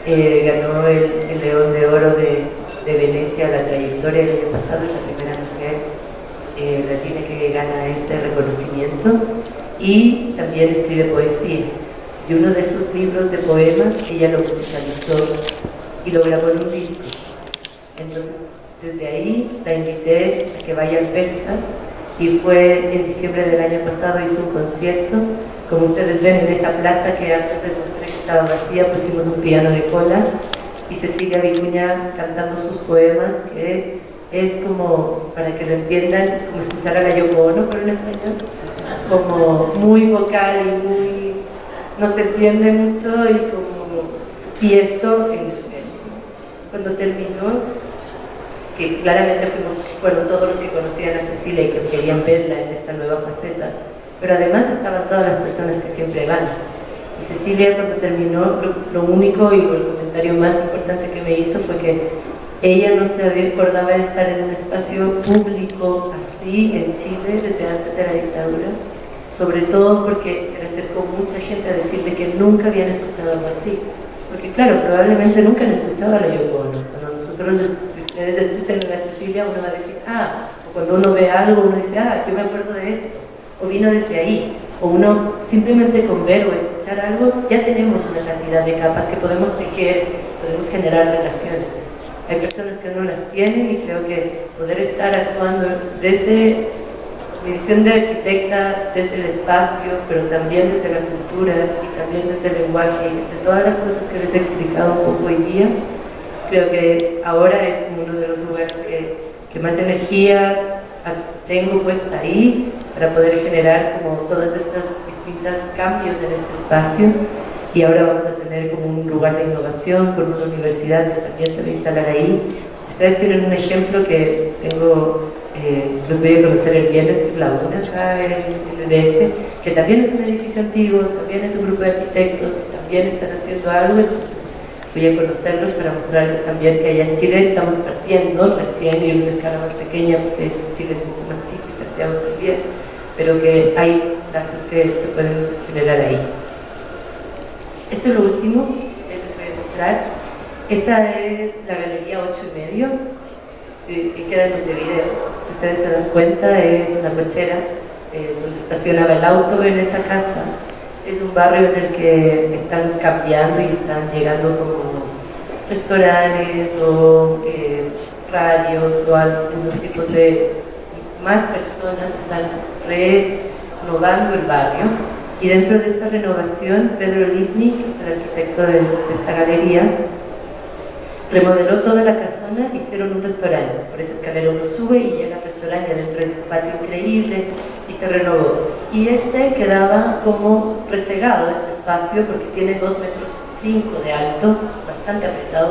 Ganó el León de Oro de de Venecia, la trayectoria del año pasado, es la primera mujer latina que gana ese reconocimiento, y también escribe poesía. Y uno de sus libros de poemas ella lo musicalizó y lo grabó en un disco. Entonces, desde ahí la invité a que vaya al Persa, y fue en diciembre del año pasado, hizo un concierto. Como ustedes ven, en esa plaza que antes les mostré que estaba vacía, pusimos un piano de cola, y Cecilia Vicuña cantando sus poemas, que es como, para que lo entiendan, como escuchar a la Yoko Ono, pero en español, como muy vocal y muy, no se entiende mucho, y esto en el Persa. Cuando terminó, que claramente fueron todos los que conocían a Cecilia y que querían verla en esta nueva faceta, pero además estaban todas las personas que siempre van. Y Cecilia, cuando terminó, lo único y el comentario más importante que me hizo fue que ella no se acordaba de estar en un espacio público así en Chile desde antes de la dictadura, sobre todo porque se le acercó mucha gente a decirle que nunca habían escuchado algo así. Porque claro, probablemente nunca han escuchado a la Yoko Ono. Cuando nosotros, si ustedes escuchan a la Cecilia, uno va a decir, o cuando uno ve algo, uno dice, yo me acuerdo de esto, o vino desde ahí, o uno simplemente con ver o escuchar algo, ya tenemos una cantidad de capas que podemos tejer, podemos generar relaciones. Hay personas que no las tienen, y creo que poder estar actuando desde mi visión de arquitecta, desde el espacio, pero también desde la cultura y también desde el lenguaje y desde todas las cosas que les he explicado un poco hoy día, creo que ahora es uno de los lugares que más energía tengo puesta ahí para poder generar como todas estas distintas cambios en este espacio. Y ahora vamos a tener como un lugar de innovación con una universidad que también se va a instalar ahí. Ustedes tienen un ejemplo que tengo, los voy a conocer el viernes, que es la UNA, acá en Leche, que también es un edificio antiguo, también es un grupo de arquitectos, también están haciendo algo. Entonces voy a conocerlos para mostrarles también que allá en Chile estamos partiendo recién y en una escala más pequeña, porque Chile es mucho más chico y Santiago también, pero que hay lazos que se pueden generar ahí. Esto es lo último que les voy a mostrar. Esta es la Galería 8,5, que queda en Montevideo. Si ustedes se dan cuenta, es una cochera donde estacionaba el auto en esa casa. Es un barrio en el que están cambiando y están llegando como restaurantes o radios o algunos tipos de más personas están renovando el barrio. Y dentro de esta renovación, Pedro Lipnik, que es el arquitecto de esta galería, remodeló toda la casona, hicieron un restaurante. Por esa escalera uno sube y llega al restaurante, adentro del patio increíble, y se renovó. Y este quedaba como resegado, este espacio, porque tiene 2,5 metros de alto, bastante apretado,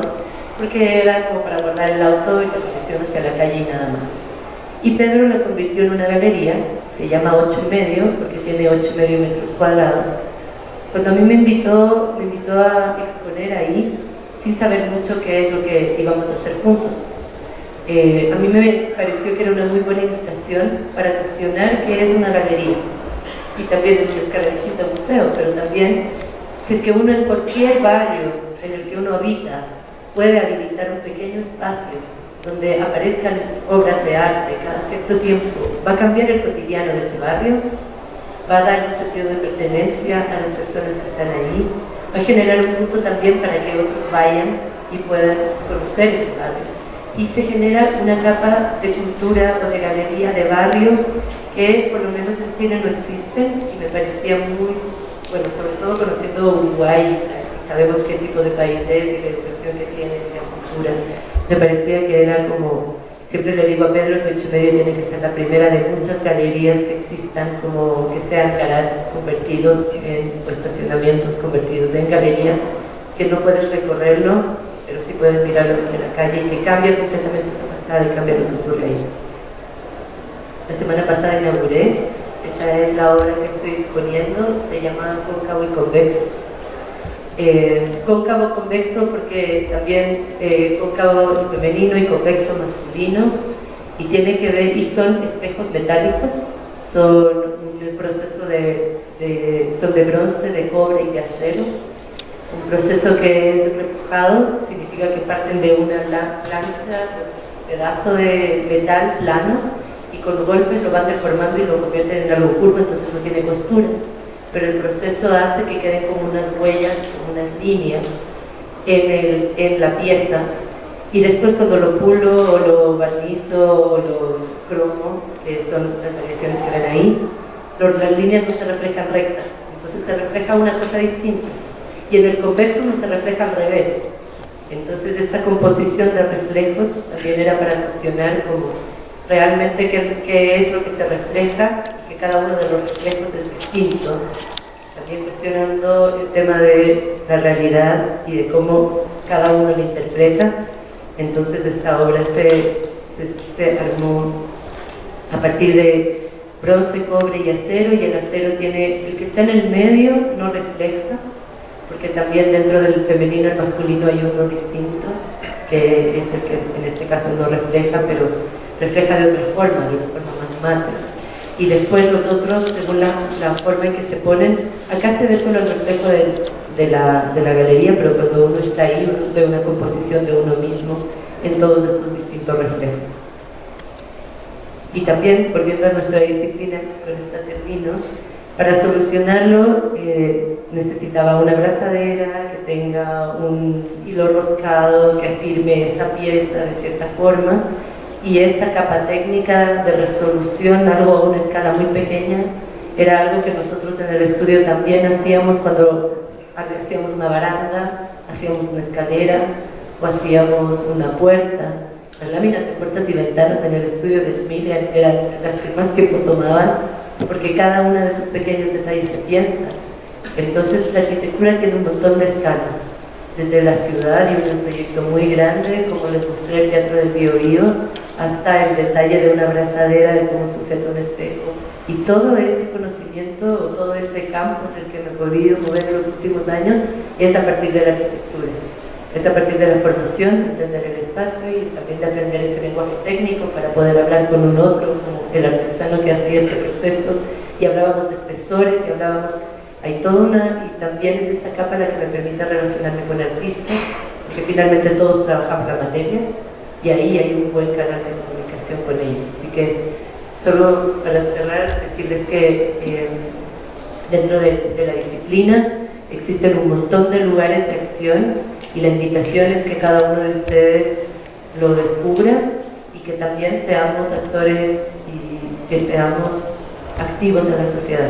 porque era como para guardar el auto y la conexión hacia la calle y nada más. Y Pedro la convirtió en una galería, se llama 8,5 porque tiene 8,5 metros cuadrados. Cuando a mí me invitó a exponer ahí, sin saber mucho qué es lo que íbamos a hacer juntos. A mí me pareció que era una muy buena invitación para cuestionar qué es una galería, y también en una escala distinta a un museo, pero también si es que uno en cualquier barrio en el que uno habita puede habilitar un pequeño espacio donde aparezcan obras de arte cada cierto tiempo, va a cambiar el cotidiano de ese barrio, va a dar un sentido de pertenencia a las personas que están ahí, va a generar un punto también para que otros vayan y puedan conocer ese barrio. Y se genera una capa de cultura o de galería de barrio que por lo menos en Chile no existe, y me parecía muy, bueno, sobre todo conociendo Uruguay, sabemos qué tipo de país es, y la educación que tiene, y la cultura, me parecía que era como, siempre le digo a Pedro que 8,5 tiene que ser la primera de muchas galerías que existan, como que sean garages convertidos o estacionamientos convertidos en galerías, que no puedes recorrerlo, pero sí puedes mirarlo desde la calle, y que cambia completamente esa fachada y cambia lo que ocurre ahí. La semana pasada inauguré, esa es la obra que estoy exponiendo, se llama Cóncavo y Convexo. Cóncavo convexo porque también cóncavo es femenino y convexo masculino, y tiene que ver, y son espejos metálicos, son un proceso son de bronce, de cobre y de acero, Un proceso que es repujado significa que parten de una plancha, un pedazo de metal plano, y con golpes lo van deformando y lo convierten en algo curvo, entonces no tiene costuras. Pero el proceso hace que queden como unas huellas, como unas líneas en la pieza, y después cuando lo pulo o lo barnizo o lo cromo, que son las variaciones que ven ahí, las líneas no se reflejan rectas, entonces se refleja una cosa distinta, y en el convexo no se refleja al revés. Entonces esta composición de reflejos también era para cuestionar como realmente qué es lo que se refleja, que cada uno de los reflejos es distinto. También cuestionando el tema de la realidad y de cómo cada uno lo interpreta. Entonces esta obra se armó a partir de bronce, cobre y acero, y el acero tiene, el que está en el medio no refleja, porque también dentro del femenino y el masculino hay uno distinto, que es el que en este caso no refleja, pero refleja de otra forma matemática. Y después los otros, según la forma en que se ponen, acá se ve solo el reflejo de la galería, pero cuando uno está ahí, uno ve una composición de uno mismo en todos estos distintos reflejos. Y también, volviendo a nuestra disciplina, con esta termino, para solucionarlo necesitaba una abrazadera que tenga un hilo roscado que afirme esta pieza de cierta forma, y esa capa técnica de resolución, algo a una escala muy pequeña, era algo que nosotros en el estudio también hacíamos cuando hacíamos una baranda, hacíamos una escalera o hacíamos una puerta. Las láminas de puertas y ventanas en el estudio de Emilia eran las que más tiempo tomaban, porque cada uno de esos pequeños detalles se piensa. Entonces la arquitectura tiene un montón de escalas, desde la ciudad y un proyecto muy grande, como les mostré el Teatro del Biobío, hasta el detalle de una abrazadera, de cómo sujeta un espejo, y todo ese conocimiento, o todo ese campo en el que me he podido mover en los últimos años, es a partir de la arquitectura, es a partir de la formación, de entender el espacio y también de aprender ese lenguaje técnico para poder hablar con un otro, como el artesano que hacía este proceso, y hablábamos de espesores, y hablábamos, hay toda una, y también es esa capa la que me permite relacionarme con artistas, porque finalmente todos trabajamos la materia, y ahí hay un buen canal de comunicación con ellos. Así que, solo para cerrar, decirles que dentro de la disciplina existen un montón de lugares de acción, y la invitación es que cada uno de ustedes lo descubra, y que también seamos actores y que seamos activos en la sociedad,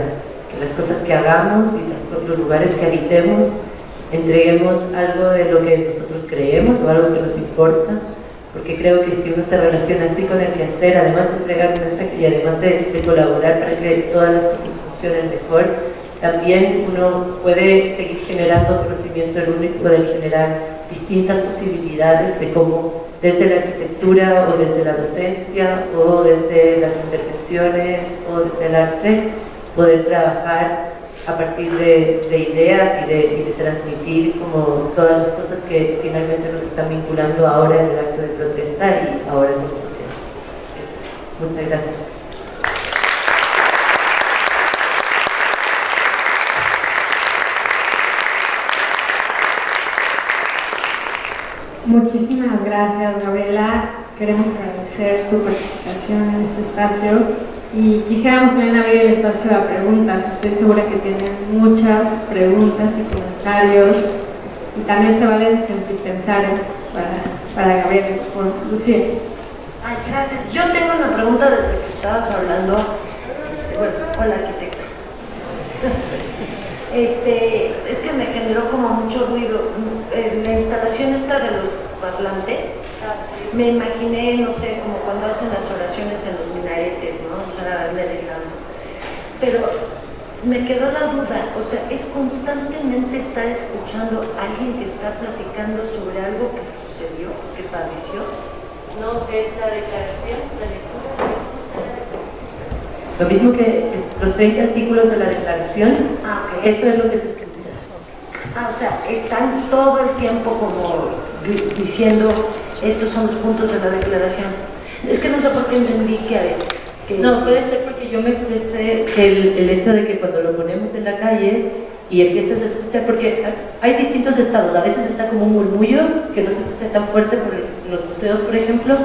que las cosas que hagamos y los lugares que habitemos entreguemos algo de lo que nosotros creemos o algo que nos importa, porque creo que si uno se relaciona así con el quehacer, además de entregar un mensaje y además de colaborar para que todas las cosas funcionen mejor, también uno puede seguir generando conocimiento en uno y poder generar distintas posibilidades de cómo desde la arquitectura o desde la docencia o desde las intervenciones o desde el arte poder trabajar a partir de ideas y de transmitir como todas las cosas que finalmente nos están vinculando ahora en el acto de protesta y ahora como sociedad. Eso. Muchas gracias. Muchísimas gracias, Gabriela. Queremos agradecer tu participación en este espacio y quisiéramos también abrir el espacio a preguntas. Estoy segura que tienen muchas preguntas y comentarios y también se valen sentipensares para Gabriela. Por Lucía. Ay, gracias. Yo tengo una pregunta desde que estabas hablando. Bueno, hola, arquitecta. Es que me generó como mucho ruido. La instalación esta de los parlantes, me imaginé, no sé, como cuando hacen las oraciones en los minaretes, ¿no? O sea, en el Islam. Pero me quedó la duda, o sea, ¿es constantemente estar escuchando a alguien que está platicando sobre algo que sucedió, que padeció? No, es la declaración, la lectura. Lo mismo que los 30 artículos de la declaración, okay. Eso es lo que se escucha. O sea, están todo el tiempo como diciendo, estos son los puntos de la declaración. Es que no sé por qué entendí que... No, puede ser porque yo me expresé que el hecho de que cuando lo ponemos en la calle, y empiezas a escuchar, porque hay distintos estados, a veces está como un murmullo que no se escucha tan fuerte por los museos, por ejemplo,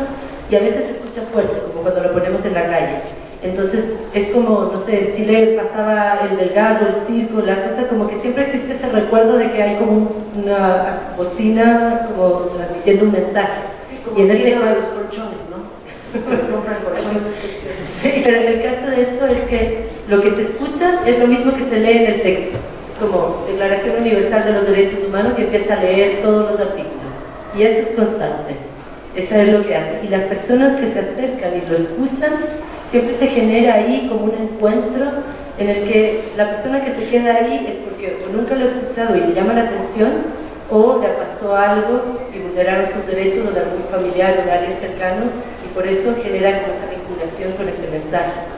y a veces se escucha fuerte, como cuando lo ponemos en la calle. Entonces es como, no sé, en Chile pasaba el del gas o el circo, la cosa, como que siempre existe ese recuerdo de que hay como una bocina como transmitiendo un mensaje. Sí, como y en este caso, caso, los colchones, ¿no? Compran colchones. sí, pero en el caso de esto es que lo que se escucha es lo mismo que se lee en el texto. Es como Declaración Universal de los Derechos Humanos y empieza a leer todos los artículos. Y eso es constante. Eso es lo que hace. Y las personas que se acercan y lo escuchan, siempre se genera ahí como un encuentro en el que la persona que se queda ahí es porque o nunca lo ha escuchado y le llama la atención, o le pasó algo y vulneraron sus derechos o de algún familiar o de alguien cercano, y por eso genera como esa vinculación con este mensaje.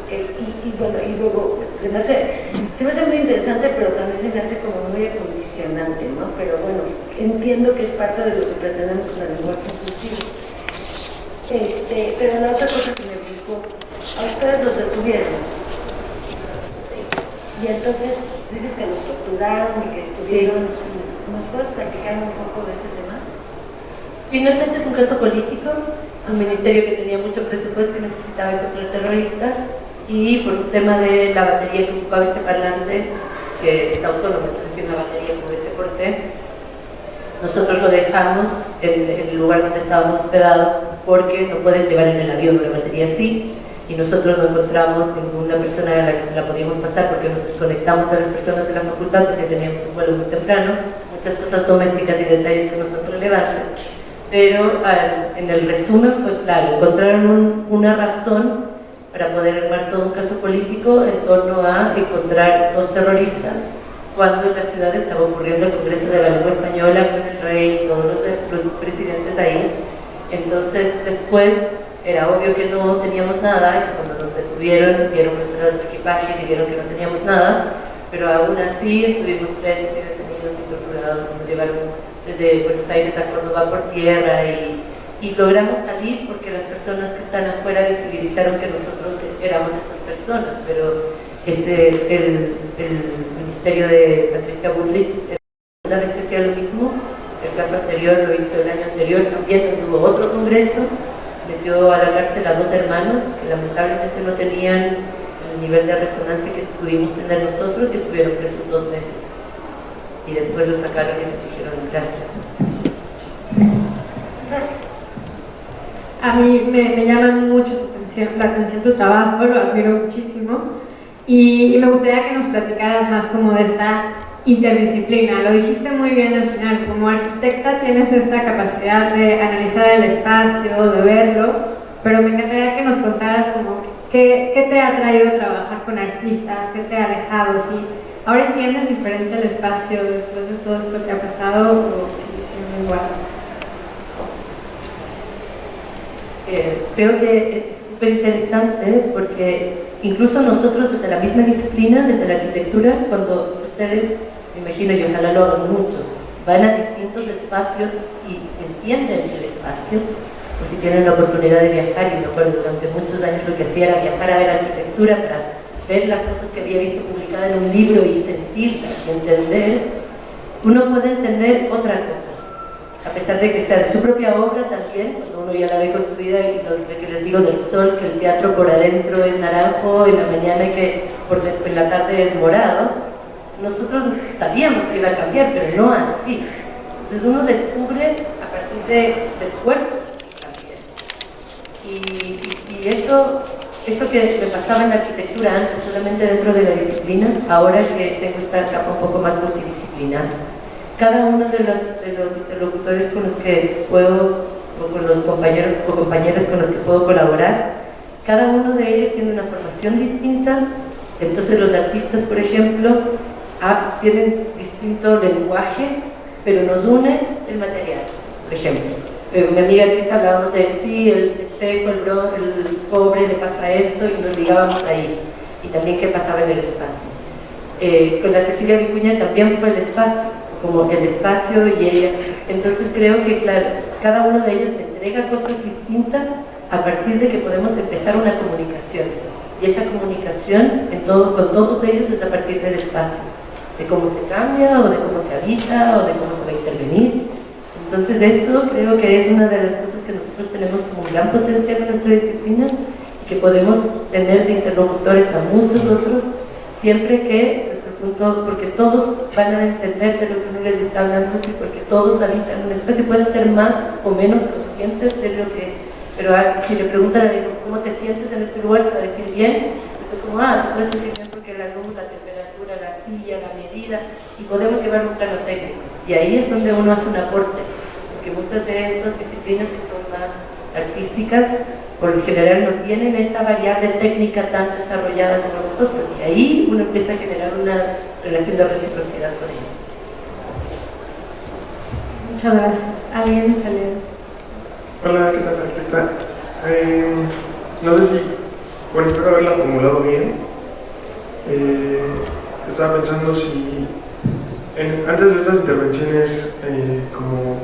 Okay. Y bueno, y luego se me hace muy interesante, pero también se me hace como muy acondicionante, ¿no? Pero bueno, entiendo que es parte de lo que pretendemos con el lenguaje inclusivo. Pero la otra cosa que me dijo, a ustedes los detuvieron. Y entonces dices que los torturaron y que estuvieron. Sí. ¿Nos puedes platicar un poco de ese tema? Finalmente es un caso político, un ministerio que tenía mucho presupuesto y necesitaba encontrar terroristas, y por un tema de la batería que ocupaba este parlante, que es autónomo, entonces tiene una batería como este porte, nosotros lo dejamos en el lugar donde estábamos hospedados, porque no puedes llevar en el avión una batería así, y nosotros no encontramos ninguna persona a la que se la podíamos pasar, porque nos desconectamos de las personas de la facultad porque teníamos un vuelo muy temprano, muchas cosas domésticas y detalles que no son relevantes, pero en el resumen fue claro, encontraron una razón para poder armar todo un caso político en torno a encontrar dos terroristas, cuando en la ciudad estaba ocurriendo el Congreso de la Lengua Española con el rey y todos los presidentes ahí. Entonces después era obvio que no teníamos nada, y que cuando nos detuvieron vieron nuestros equipajes y vieron que no teníamos nada, pero aún así estuvimos presos y detenidos y torturados, y nos llevaron desde Buenos Aires a Córdoba por tierra, y logramos salir porque las personas que están afuera visibilizaron que nosotros éramos estas personas, pero el ministerio de Patricia Bullrich, la vez que hacía lo mismo. El caso anterior lo hizo el año anterior, también tuvo otro congreso, metió a la cárcel a dos hermanos que lamentablemente no tenían el nivel de resonancia que pudimos tener nosotros, y estuvieron presos 2 meses, y después los sacaron y les dijeron gracias. Gracias. A mí me llama mucho la atención tu trabajo, lo admiro muchísimo, y me gustaría que nos platicaras más como de esta interdisciplina. Lo dijiste muy bien al final, como arquitecta tienes esta capacidad de analizar el espacio, de verlo, pero me encantaría que nos contaras como qué te ha traído trabajar con artistas, qué te ha dejado, si ahora entiendes diferente el espacio después de todo esto que ha pasado, o sigue siendo igual. Creo que es súper interesante porque incluso nosotros desde la misma disciplina, desde la arquitectura, cuando ustedes, me imagino, y ojalá lo hagan mucho, van a distintos espacios y entienden el espacio, o si tienen la oportunidad de viajar, y me acuerdo durante muchos años lo que hacía era viajar a ver arquitectura para ver las cosas que había visto publicadas en un libro y sentirlas y entender, uno puede entender otra cosa. A pesar de que sea de su propia obra también, cuando uno ya la ve construida, y lo que les digo del sol, que el teatro por adentro es naranjo, en la mañana y que en la tarde es morado, nosotros sabíamos que iba a cambiar, pero no así. Entonces uno descubre a partir del cuerpo también. Y eso que me pasaba en la arquitectura antes, solamente dentro de la disciplina, ahora que tengo esta capa un poco más multidisciplinar, cada uno de los interlocutores con los que puedo, o con los compañeros o compañeras con los que puedo colaborar, cada uno de ellos tiene una formación distinta. Entonces los artistas, por ejemplo, tienen distinto lenguaje, pero nos une el material. Por ejemplo, mi amiga artista hablábamos de sí, el espejo, el cobre le pasa esto, y nos ligábamos ahí, y también qué pasaba en el espacio. Con la Cecilia Vicuña también fue el espacio, como el espacio y ella. Entonces creo que, claro, cada uno de ellos me entrega cosas distintas a partir de que podemos empezar una comunicación, y esa comunicación con todos ellos es a partir del espacio. de cómo se cambia o de cómo se habita o de cómo se va a intervenir. Entonces eso creo que es una de las cosas que nosotros tenemos como un gran potencial en nuestra disciplina y que podemos tener de interlocutores a muchos otros, siempre que nuestro punto, porque todos van a entender de lo que uno les está hablando, sí, porque todos habitan un espacio, pueden ser más o menos conscientes de lo que, pero si le preguntan a alguien cómo te sientes en este lugar, te va a decir bien, como, te puedes sentir bien porque la luz, la temperatura, la silla, la medida, y podemos llevar un plano técnico, y ahí es donde uno hace un aporte, porque muchas de estas disciplinas que son más artísticas, por lo general no tienen esa variable técnica tan desarrollada como nosotros, y ahí uno empieza a generar una relación de reciprocidad con ellos. Muchas gracias. ¿Alguien se le...? Hola, ¿qué tal, arquitecta? No sé si, bueno, espero haberla formulado bien. Estaba pensando si antes de estas intervenciones como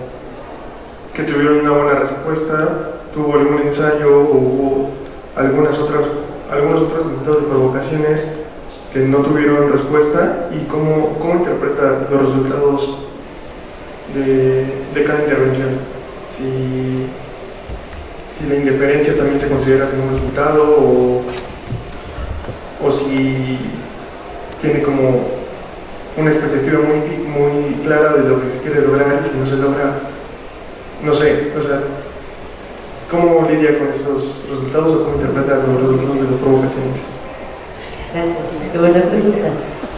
que tuvieron una buena respuesta, tuvo algún ensayo o hubo algunos otros intentos de provocaciones que no tuvieron respuesta, y cómo interpreta los resultados de cada intervención. Si la indiferencia también se considera como un resultado, o si tiene como una expectativa muy clara de lo que se quiere lograr, y si no se logra, no sé, o sea, ¿cómo lidia con estos resultados o cómo interpreta los resultados de las provocaciones? Gracias, qué buena pregunta.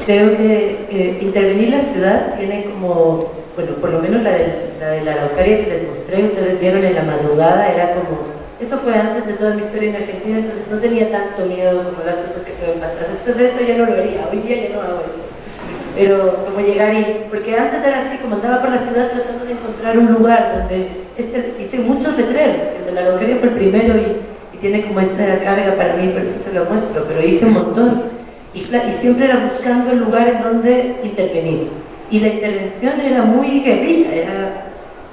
Creo que intervenir la ciudad tiene como, bueno, por lo menos la de la Araucaria que les mostré, ustedes vieron en la madrugada, era como, eso fue antes de toda mi historia en Argentina, entonces no tenía tanto miedo como las cosas que pueden pasar. Después de eso ya no lo haría, hoy día ya no hago eso. Pero como llegar y, porque antes era así, como andaba por la ciudad tratando de encontrar un lugar donde, hice muchos letreros, el de la Araucaria fue el primero y tiene como esa carga para mí, por eso se lo muestro, pero hice un montón. Y siempre era buscando el lugar en donde intervenir. Y la intervención era muy guerrilla, era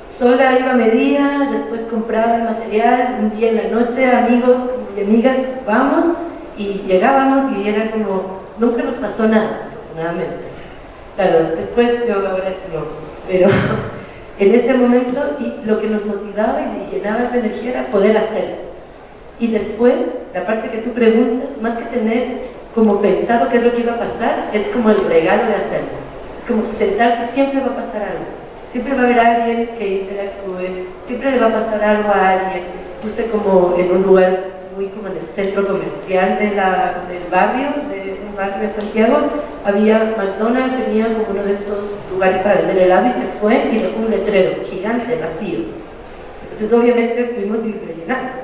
sola, iba a medida, después compraba el material, un día en la noche, amigos y amigas, vamos, y llegábamos y era como, nunca nos pasó nada, afortunadamente. Claro, después yo ahora no, pero en ese momento y lo que nos motivaba y nos llenaba de energía era poder hacerlo. Y después, la parte que tú preguntas, más que tener como pensado qué es lo que iba a pasar, es como el regalo de hacerlo. Es como sentarte, siempre va a pasar algo. Siempre va a haber alguien que interactúe, siempre le va a pasar algo a alguien. Puse como en un lugar muy como en el centro comercial del barrio, de un barrio de Santiago, había McDonald's, tenía como uno de estos lugares para vender helado y se fue y dejó un letrero gigante, vacío. Entonces obviamente fuimos y lo llenamos.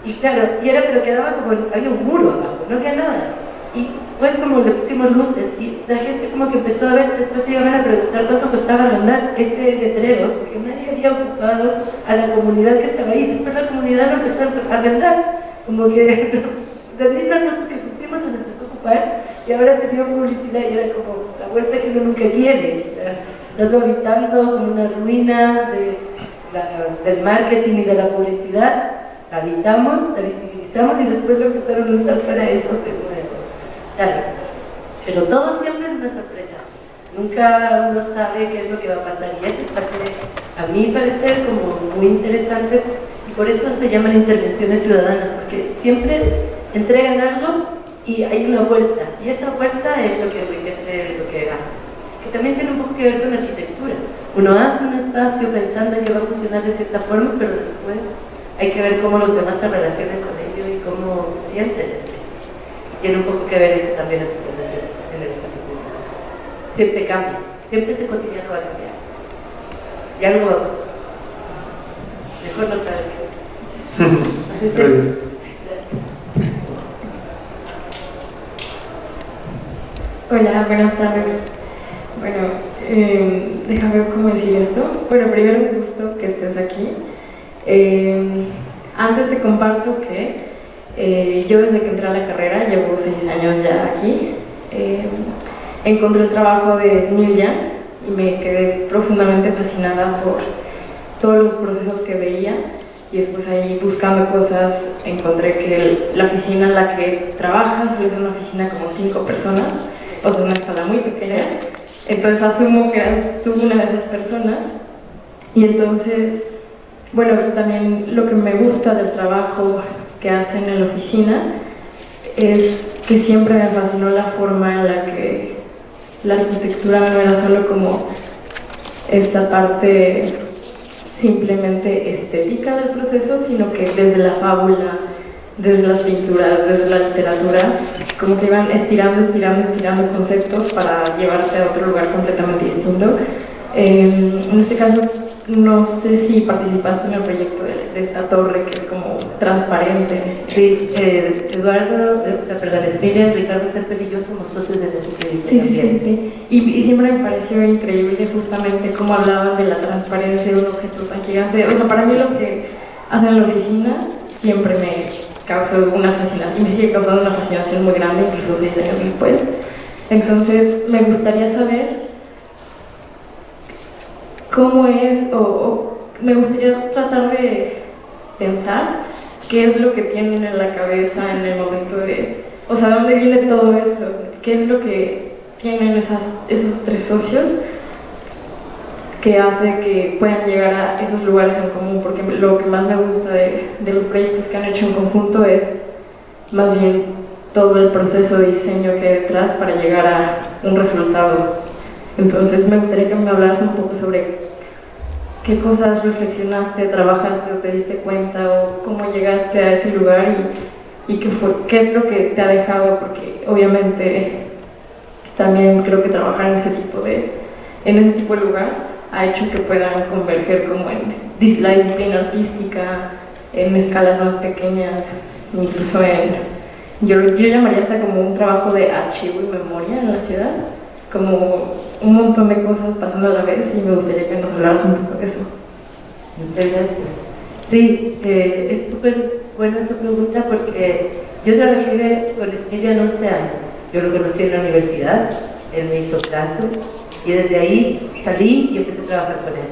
Y claro, pero quedaba como, había un muro abajo, no había nada. Y pues como le pusimos luces y la gente como que empezó a ver, después te iban a preguntar cuánto costaba arrendar ese letrero, porque nadie había ocupado a la comunidad que estaba ahí. Después la comunidad lo empezó a arrendar, como que las mismas luces que pusimos nos empezó a ocupar y ahora tenía publicidad y era como la vuelta que uno nunca quiere. O sea, estás habitando como una ruina del marketing y de la publicidad. La habitamos, la visibilizamos y después lo empezaron a usar para eso de nuevo. Claro, pero todo siempre es una sorpresa. Nunca uno sabe qué es lo que va a pasar y eso es parte de, a mi parecer, como muy interesante y por eso se llaman intervenciones ciudadanas, porque siempre entregan algo y hay una vuelta y esa vuelta es lo que enriquece lo que hace, que también tiene un poco que ver con la arquitectura. Uno hace un espacio pensando en que va a funcionar de cierta forma, pero después hay que ver cómo los demás se relacionan con ello y cómo sienten eso. Tiene un poco que ver eso también las intervenciones en el espacio público. Siempre cambia, siempre ese cotidiano va a cambiar. Y algo va a pasar. Mejor no saber. Gracias. Hola, buenas tardes. Bueno, déjame ver cómo decir esto. Bueno, primero un gusto que estés aquí. Antes te comparto que yo desde que entré a la carrera, llevo 6 años ya aquí, encontré el trabajo de Smilja y me quedé profundamente fascinada por todos los procesos que veía y después ahí buscando cosas encontré que la oficina en la que trabajas suele ser una oficina como 5 personas o sea, una escala muy pequeña. Entonces asumo que eras tú una de esas personas. Y entonces, bueno, también lo que me gusta del trabajo que hacen en la oficina es que siempre me fascinó la forma en la que la arquitectura no era solo como esta parte simplemente estética del proceso, sino que desde la fábula, desde las pinturas, desde la literatura, como que iban estirando conceptos para llevarte a otro lugar completamente distinto. En este caso, no sé si participaste en el proyecto de esta torre que es como transparente. Sí, Eduardo, Emilia, Ricardo Serpel y yo somos socios de ese proyecto. Sí. Y siempre me pareció increíble justamente cómo hablaban de la transparencia de un objeto tan gigante. O sea, para mí lo que hacen en la oficina siempre me causó una fascinación, y me sigue causando una fascinación muy grande, incluso 6 años después. Entonces, me gustaría saber cómo es, o me gustaría tratar de pensar qué es lo que tienen en la cabeza en el momento de, o sea, ¿dónde viene todo eso? ¿Qué es lo que tienen esos 3 socios que hace que puedan llegar a esos lugares en común? Porque lo que más me gusta de los proyectos que han hecho en conjunto es más bien todo el proceso de diseño que hay detrás para llegar a un resultado. Entonces me gustaría que me hablaras un poco sobre qué cosas reflexionaste, trabajaste o te diste cuenta, o cómo llegaste a ese lugar y qué es lo que te ha dejado, porque obviamente también creo que trabajar en ese tipo de lugar ha hecho que puedan converger como en la disciplina artística, en escalas más pequeñas, incluso yo llamaría hasta como un trabajo de archivo y memoria en la ciudad, como un montón de cosas pasando a la vez, y me gustaría que nos hablaras un poco de eso. Muchas gracias. Sí, es súper buena tu pregunta porque yo trabajé con Emilian 11 años. Yo lo conocí en la universidad, él me hizo clases y desde ahí salí y empecé a trabajar con él.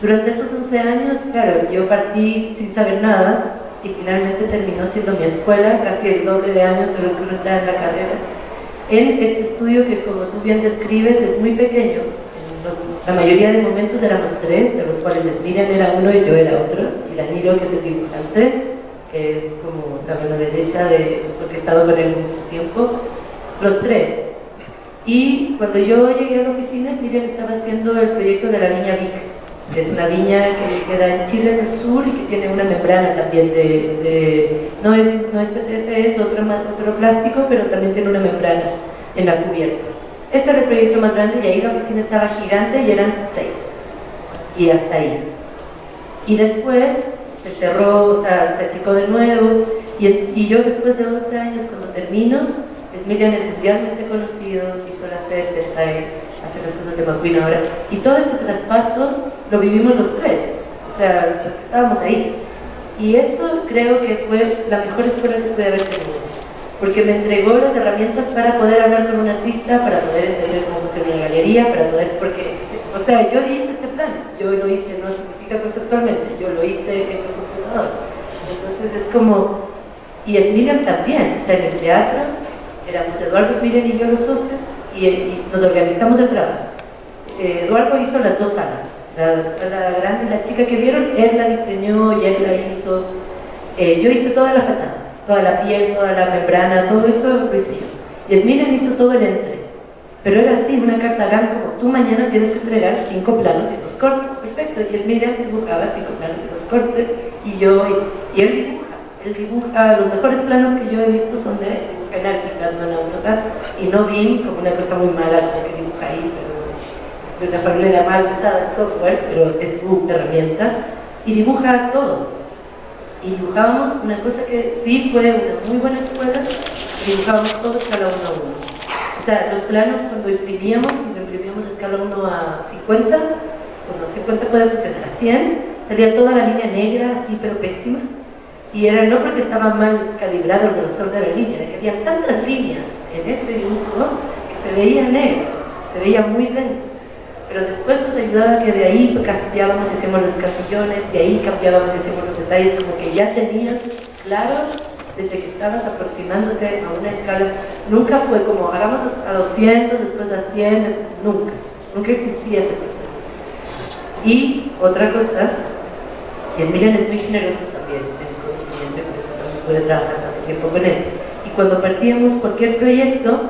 Durante esos 11 años, claro, yo partí sin saber nada y finalmente terminó siendo mi escuela, casi el doble de años de los que uno está en la carrera, en este estudio que, como tú bien describes, es muy pequeño. La mayoría de momentos éramos 3, de los cuales Emilian era uno y yo era otro, y Danilo, que es el dibujante, que es como la mano derecha porque he estado con él mucho tiempo, los 3. Y cuando yo llegué a la oficina, Emilian estaba haciendo el proyecto de la Viña Vic, que es una viña que queda en Chile, en el sur, y que tiene una membrana también no es PTF, es otro plástico, pero también tiene una membrana en la cubierta. Ese era el proyecto más grande, y ahí la oficina estaba gigante y eran 6, y hasta ahí. Y después se cerró, o sea, se achicó de nuevo, y yo después de 11 años, cuando termino, Emilian es mundialmente conocido, hizo la CEP, hace las cosas de McQueen ahora, y todo ese traspaso lo vivimos los 3, o sea, los que estábamos ahí. Y eso creo que fue la mejor escuela que pude haber tenido, porque me entregó las herramientas para poder hablar con un artista, para poder entender cómo funciona la galería, porque, o sea, yo hice este plan, yo lo hice, no significa conceptualmente, yo lo hice en el computador. Entonces es como, y Emilian también, o sea, en el teatro, éramos Eduardo, Emilian y yo los socios, y nos organizamos el trabajo. Eduardo hizo las 2 salas, la sala grande y la chica que vieron, él la diseñó y él la hizo. Yo hice toda la fachada, toda la piel, toda la membrana, todo eso lo hice yo. Y Emilian hizo todo el entre. Pero era así, una carta GAN, como tú mañana tienes que entregar 5 planos y 2 cortes, perfecto. Y Emilian dibujaba 5 planos y 2 cortes, y él dibuja, los mejores planos que yo he visto son de en ArchiCAD, no en AutoCAD, y no BIM, como una cosa muy mala que dibuja ahí, pero de una manera mal usada el software, pero es su herramienta, y dibuja todo. Y dibujábamos una cosa que sí fue una muy buena escuela, dibujábamos todo escala 1 a 1. O sea, los planos cuando imprimíamos escala 1 a 50, cuando 50 puede funcionar a 100, salía toda la línea negra, así, pero pésima. Y era no porque estaba mal calibrado el grosor de la línea, era que había tantas líneas en ese dibujo que se veía negro, se veía muy denso. Pero después nos ayudaba que de ahí cambiábamos y hacíamos los escapillones, de ahí cambiábamos y hacíamos los detalles, como que ya tenías claro desde que estabas aproximándote a una escala, nunca fue como hagamos a 200, después a 100, nunca existía ese proceso. Y otra cosa, Miriam es muy generoso también en el conocimiento, por eso también puede trabajar tanto tiempo con él. Y cuando partíamos cualquier proyecto,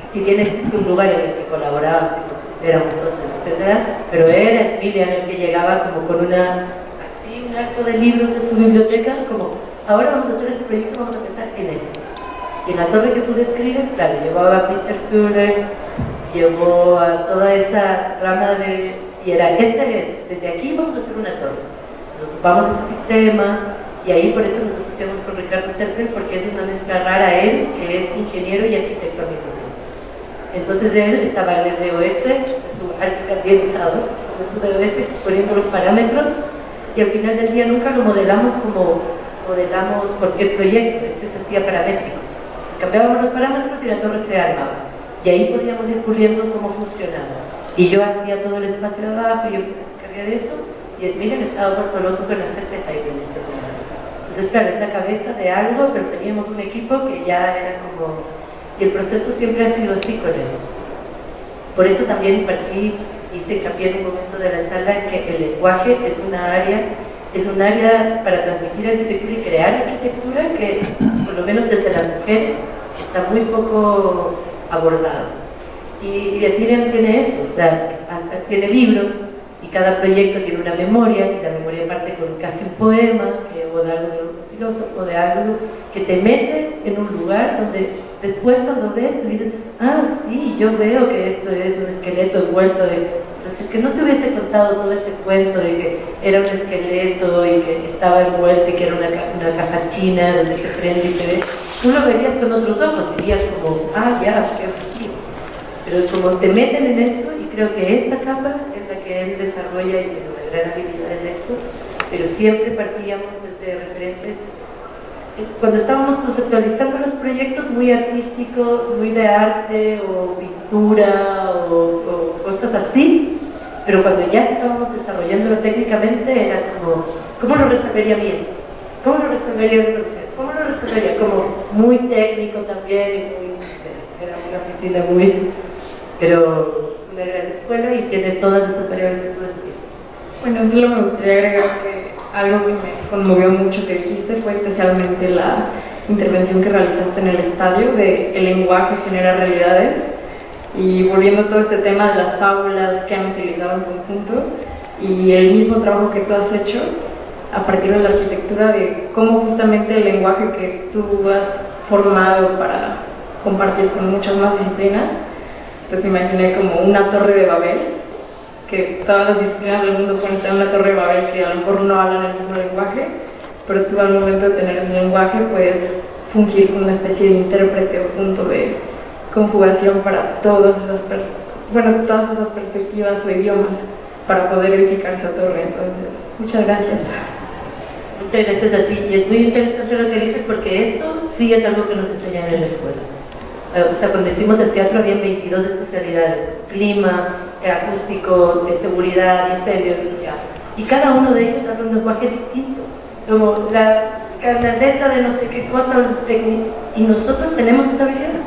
si bien existe un lugar en el que colaborábamos, éramos socios, etcétera, pero era Miriam el que llegaba como con un arco de libros de su biblioteca, como ahora vamos a hacer este proyecto, vamos a pensar en esto. Y en la torre que tú describes, claro, llevó a Mr. Fuller, llevó a toda esa rama y era, desde aquí vamos a hacer una torre. Nos ocupamos de ese sistema, y ahí por eso nos asociamos con Ricardo Serpel, porque es una mezcla rara él, que es ingeniero y arquitecto al mismo tiempo. Entonces él estaba en el DOS, su ArchiCAD bien usado, en su DOS poniendo los parámetros, y al final del día nunca lo modelamos como modelamos cualquier proyecto, se hacía paramétrico. Cambiábamos los parámetros y la torre se armaba. Y ahí podíamos ir puliendo cómo funcionaba. Y yo hacía todo el espacio de abajo, y yo me encargué de eso, y Miriam estaba vuelto loco con hacer detalle en este momento. Entonces, claro, es la cabeza de algo, pero teníamos un equipo que ya era como... Y el proceso siempre ha sido así con él. Por eso también hice hincapié en un momento de la charla que el lenguaje es un área para transmitir arquitectura y crear arquitectura que, por lo menos desde las mujeres, está muy poco abordado. Y Miriam tiene eso, o sea, tiene libros, y cada proyecto tiene una memoria, y la memoria parte con casi un poema, o de algo de un filósofo, de algo que te mete en un lugar donde después cuando ves, tú dices, ah, sí, yo veo que esto es un esqueleto envuelto de... Pero si es que no te hubiese contado todo este cuento de que era un esqueleto y que estaba envuelto y que era una caja china donde se prende y se ve, tú lo verías con otros ojos, dirías como, ah, ya, qué ofrecido. Pero como te meten en eso, y creo que esa capa es la que él desarrolla y tiene una gran habilidad en eso, pero siempre partíamos desde referentes. Cuando estábamos conceptualizando los proyectos, muy artísticos, muy de arte o pintura o cosas así, pero cuando ya estábamos desarrollándolo técnicamente era como, ¿cómo lo resolvería mi esto? ¿Cómo lo resolvería mi profesión? ¿Cómo lo resolvería? Como muy técnico también, y era una oficina pero una gran escuela y tiene todas esas variables que tú describes. Bueno, solo me gustaría agregar que algo que me conmovió mucho que dijiste fue especialmente la intervención que realizaste en el estadio de el lenguaje genera realidades, y volviendo a todo este tema de las fábulas que han utilizado en conjunto y el mismo trabajo que tú has hecho a partir de la arquitectura, de cómo justamente el lenguaje que tú has formado para compartir con muchas más disciplinas, pues imaginé como una torre de Babel, que todas las disciplinas del mundo pueden estar en una torre de Babel que a lo mejor no hablan el mismo lenguaje, pero tú al momento de tener ese lenguaje puedes fungir como una especie de intérprete o punto de conjugación para todas esas perspectivas o idiomas para poder edificar esa torre. Entonces, muchas gracias. Muchas gracias a ti, y es muy interesante lo que dices porque eso sí es algo que nos enseñan en la escuela. O sea, cuando hicimos el teatro había 22 especialidades: clima, acústico, seguridad, incendio, y cada uno de ellos habla un lenguaje distinto, como la canaleta de no sé qué cosa, y nosotros tenemos esa habilidad,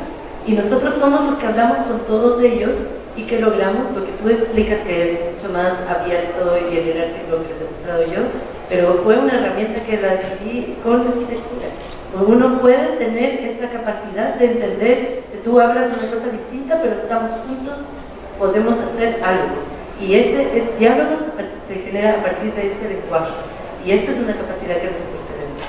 y nosotros somos los que hablamos con todos ellos y que logramos lo que tú explicas, que es mucho más abierto y en el artículo que les he mostrado yo, pero fue una herramienta que la adquirí con la arquitectura. Uno puede tener esta capacidad de entender que tú hablas una cosa distinta, pero estamos juntos, podemos hacer algo. Y ese diálogo se genera a partir de ese lenguaje. Y esa es una capacidad que nosotros tenemos.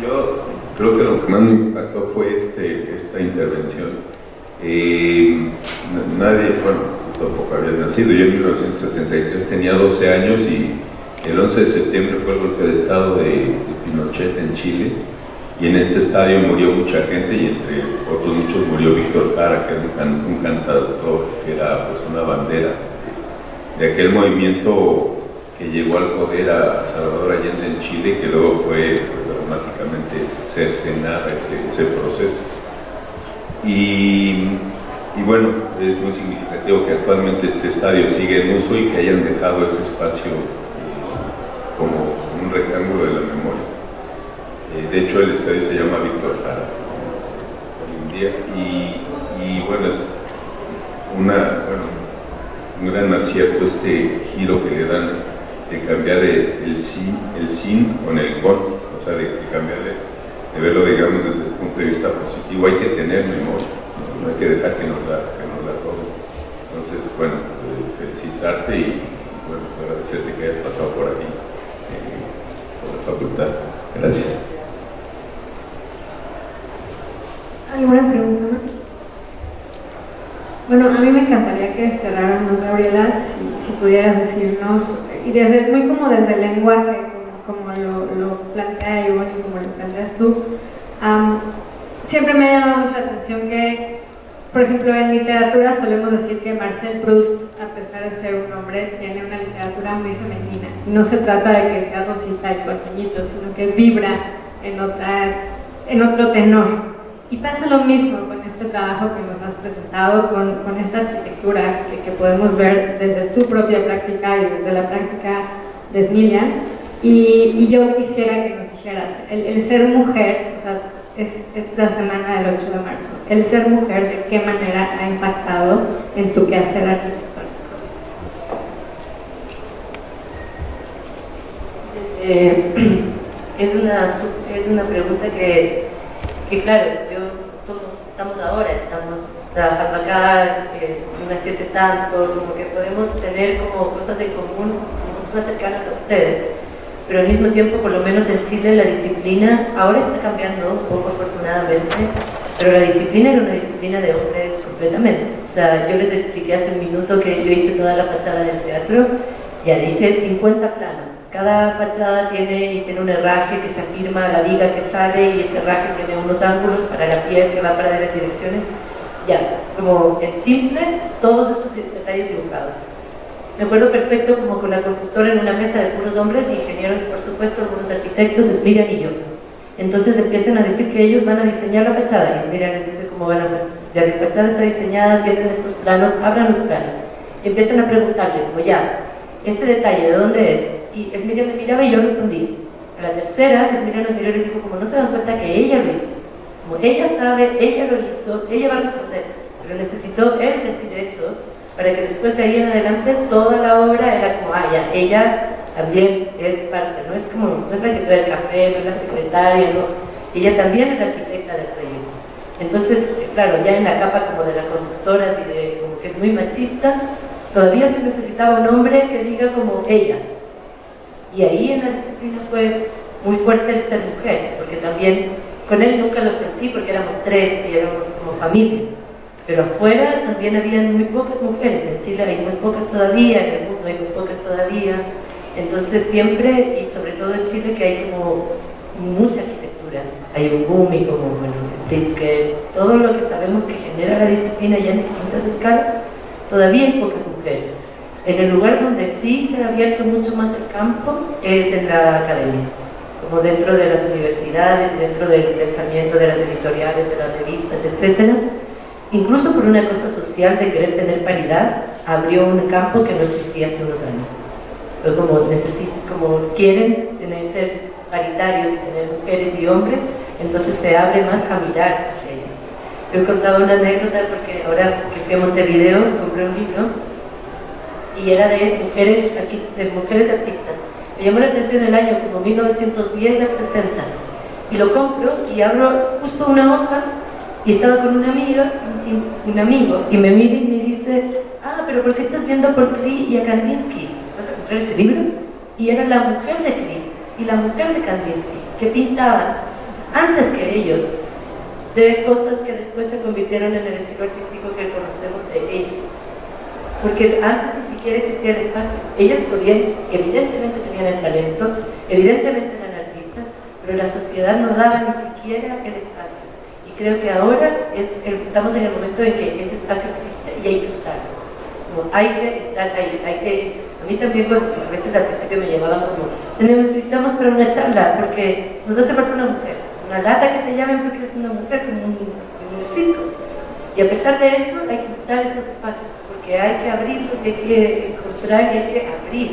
Yo creo que lo que más me impactó fue esta intervención. Nadie, bueno, tampoco había nacido. Yo en 1973 tenía 12 años y el 11 de septiembre fue el golpe de estado de Pinochet en Chile, y en este estadio murió mucha gente, y entre otros muchos murió Víctor Jara, que era un cantautor, que era pues una bandera de aquel movimiento que llegó al poder a Salvador Allende en Chile, que luego fue pues, dramáticamente cercenar ese proceso. Y bueno, es muy significativo que actualmente este estadio sigue en uso y que hayan dejado ese espacio como un rectángulo de la memoria. de hecho el estadio se llama Víctor Jara hoy en día, y bueno, es un gran acierto este giro que le dan de cambiar el sin con el con, o sea, de cambiarle, de verlo, digamos, desde el punto de vista positivo. Hay que tener memoria, no hay que dejar que nos la roben. Entonces, bueno, felicitarte y bueno, agradecerte que hayas pasado por aquí, por la facultad. Gracias. ¿Alguna pregunta más? Bueno, a mí me encantaría que cerráramos, Gabriela, si pudieras decirnos, y desde, muy como desde el lenguaje, como lo plantea Ivonne y como lo planteas tú, siempre me ha llamado mucho la atención que, por ejemplo, en literatura solemos decir que Marcel Proust, a pesar de ser un hombre, tiene una literatura muy femenina. No se trata de que sea rosita y pequeñito, sino que vibra en otro tenor. Y pasa lo mismo con este trabajo que nos has presentado, con esta arquitectura que podemos ver desde tu propia práctica y desde la práctica de Smiljan. Y yo quisiera que nos dijeras, el ser mujer, o sea, es la semana del 8 de marzo, el ser mujer, ¿de qué manera ha impactado en tu quehacer arquitectónico? Es una pregunta que claro, estamos trabajando acá, no nací hace tanto, como que podemos tener como cosas en común mucho más cercanas a ustedes, pero al mismo tiempo, por lo menos en Chile, la disciplina ahora está cambiando un poco, afortunadamente, pero la disciplina era una disciplina de hombres completamente. O sea, yo les expliqué hace un minuto que yo hice toda la fachada del teatro, ya hice 50 planos. Cada fachada tiene un herraje que se afirma a la viga que sale, y ese herraje tiene unos ángulos para la piel que va para las direcciones. Ya, como en simple, todos esos detalles dibujados. Me acuerdo perfecto como con la conductora en una mesa de puros hombres, ingenieros, por supuesto, algunos arquitectos, Smiljan y yo. Entonces empiezan a decir que ellos van a diseñar la fachada, y Smiljan les dice cómo van a hacer. Ya la fachada está diseñada, tienen estos planos, abran los planos. Y empiezan a preguntarle, como ya, este detalle, ¿de dónde es? Y Smiljan me miraba y yo respondí. A la tercera, Smiljan nos miró y les dijo, como no se dan cuenta que ella lo hizo, como ella sabe, ella lo hizo, ella va a responder, pero necesitó él decir eso para que después de ahí en adelante toda la obra era como, ya, ella también es parte, no es la que trae el café, no es la secretaria, no, ella también es la arquitecta del proyecto. Entonces, claro, ya en la capa como de las conductoras y de como que es muy machista, todavía se necesitaba un hombre que diga como ella. Y ahí en la disciplina fue muy fuerte el ser mujer, porque también con él nunca lo sentí porque éramos tres y éramos como familia. Pero afuera también habían muy pocas mujeres, en Chile hay muy pocas todavía, en el mundo hay muy pocas todavía. Entonces siempre, y sobre todo en Chile, que hay como mucha arquitectura, hay un boom y como, bueno, Pritzker, todo lo que sabemos que genera la disciplina ya en distintas escalas, todavía hay pocas mujeres. En el lugar donde sí se ha abierto mucho más el campo es en la academia, como dentro de las universidades, dentro del pensamiento de las editoriales, de las revistas, etc. Incluso por una cosa social de querer tener paridad, abrió un campo que no existía hace unos años. Pero como quieren ser paritarios y tener mujeres y hombres, entonces se abre más a mirar hacia ellos. Yo he contado una anécdota porque ahora que fui a Montevideo compré un libro y era de mujeres artistas. Me llamó la atención el año como 1910 al 60 y lo compro y abro justo una hoja y estaba con una amiga, un amigo, y me mira y me dice, pero ¿por qué estás viendo por Klee y a Kandinsky? ¿Vas a comprar ese libro? Y era la mujer de Klee y la mujer de Kandinsky, que pintaban antes que ellos de cosas que después se convirtieron en el estilo artístico que conocemos de ellos. Porque antes ni siquiera existía el espacio. Ellas podían, evidentemente tenían el talento, evidentemente eran artistas, pero la sociedad no daba ni siquiera el espacio. Y creo que ahora estamos en el momento en que ese espacio existe y hay que usarlo. Como hay que estar ahí, a mí también a veces al principio me llamaban como, necesitamos para una charla, porque nos hace falta una mujer. Una lata que te llamen porque eres una mujer, como en el circo. Y a pesar de eso, hay que usar esos espacios, porque hay que abrirlos, hay que encontrar y hay que abrir.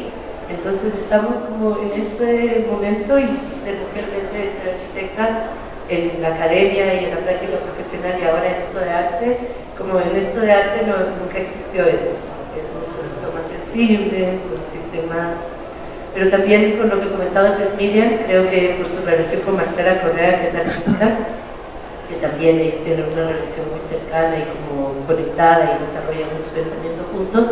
Entonces estamos como en ese momento y ser mujer dentro de ser arquitecta en la academia y en la práctica profesional y ahora en esto de arte, como en esto de arte nunca existió eso, son más sensibles, existen más. Pero también con lo que comentaba antes Miriam, creo que por su relación con Marcela Correa, que es artista, que también ellos tienen una relación muy cercana y como conectada y desarrollan mucho pensamiento juntos,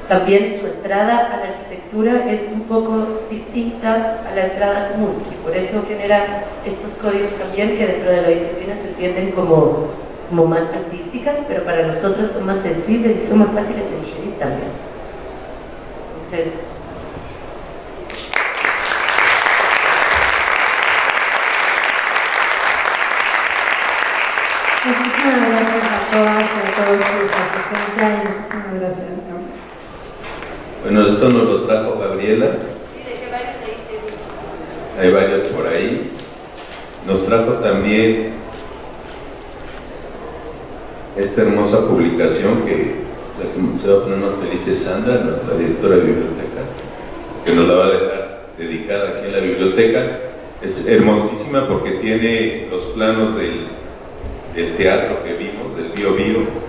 también su entrada a la arquitectura es un poco distinta a la entrada común y por eso genera estos códigos también que dentro de la disciplina se entienden como más artísticas, pero para nosotros son más sensibles y son más fáciles de digerir también. Muchas gracias. Muchísimas gracias a todas y a todos por su presencia y muchísimas gracias. Bueno, esto nos lo trajo Gabriela. Sí, de que varios ahí se... Hay varios por ahí. Nos trajo también esta hermosa publicación que la que se va a poner más feliz es Sandra, nuestra directora de bibliotecas, que nos la va a dejar dedicada aquí en la biblioteca. Es hermosísima porque tiene los planos del teatro que vimos, del Bio Bio.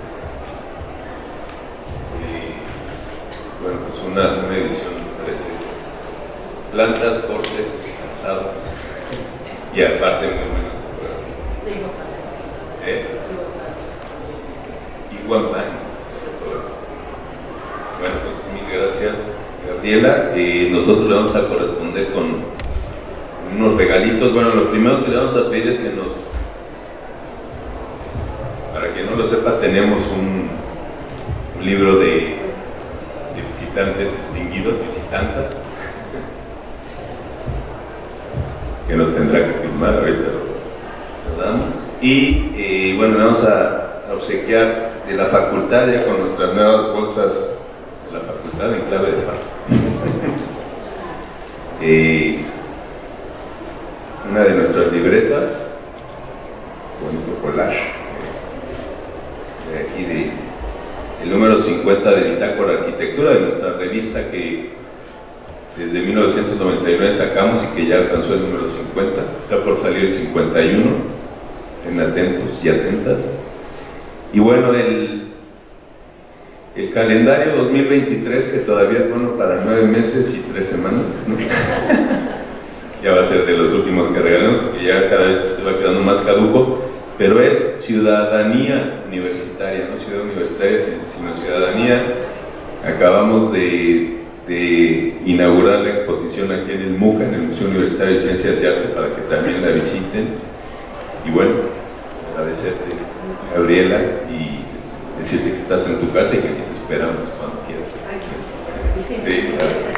Bueno, pues una edición preciosa. Plantas, cortes, alzadas y aparte muy buena fotografía. Y Guampán. Bueno, pues mil gracias, Gabriela. Nosotros le vamos a corresponder con unos regalitos. Bueno, lo primero que le vamos a pedir es que para quien no lo sepa, tenemos un libro de visitantes distinguidos, visitantas, que nos tendrá que firmar, ahorita lo damos. Y bueno, vamos a obsequiar de la facultad ya con nuestras nuevas bolsas de la facultad en clave de una de nuestras libretas, bonito collage, de aquí el número 50 de Bitácora Arquitectura, de nuestra revista que desde 1999 sacamos y que ya alcanzó el número 50, está por salir el 51, estén atentos y atentas. Y bueno, el calendario 2023, que todavía es bueno para 9 meses y 3 semanas, ¿no? Ya va a ser de los últimos que regalamos, porque ya cada vez se va quedando más caduco, pero es ciudadanía universitaria, no ciudad universitaria, sino ciudadanía. Acabamos de inaugurar la exposición aquí en el MUCA, en el Museo Universitario de Ciencias y Arte, para que también la visiten. Y bueno, agradecerte, Gabriela, y decirte que estás en tu casa y que te esperamos cuando quieras. Sí, claro.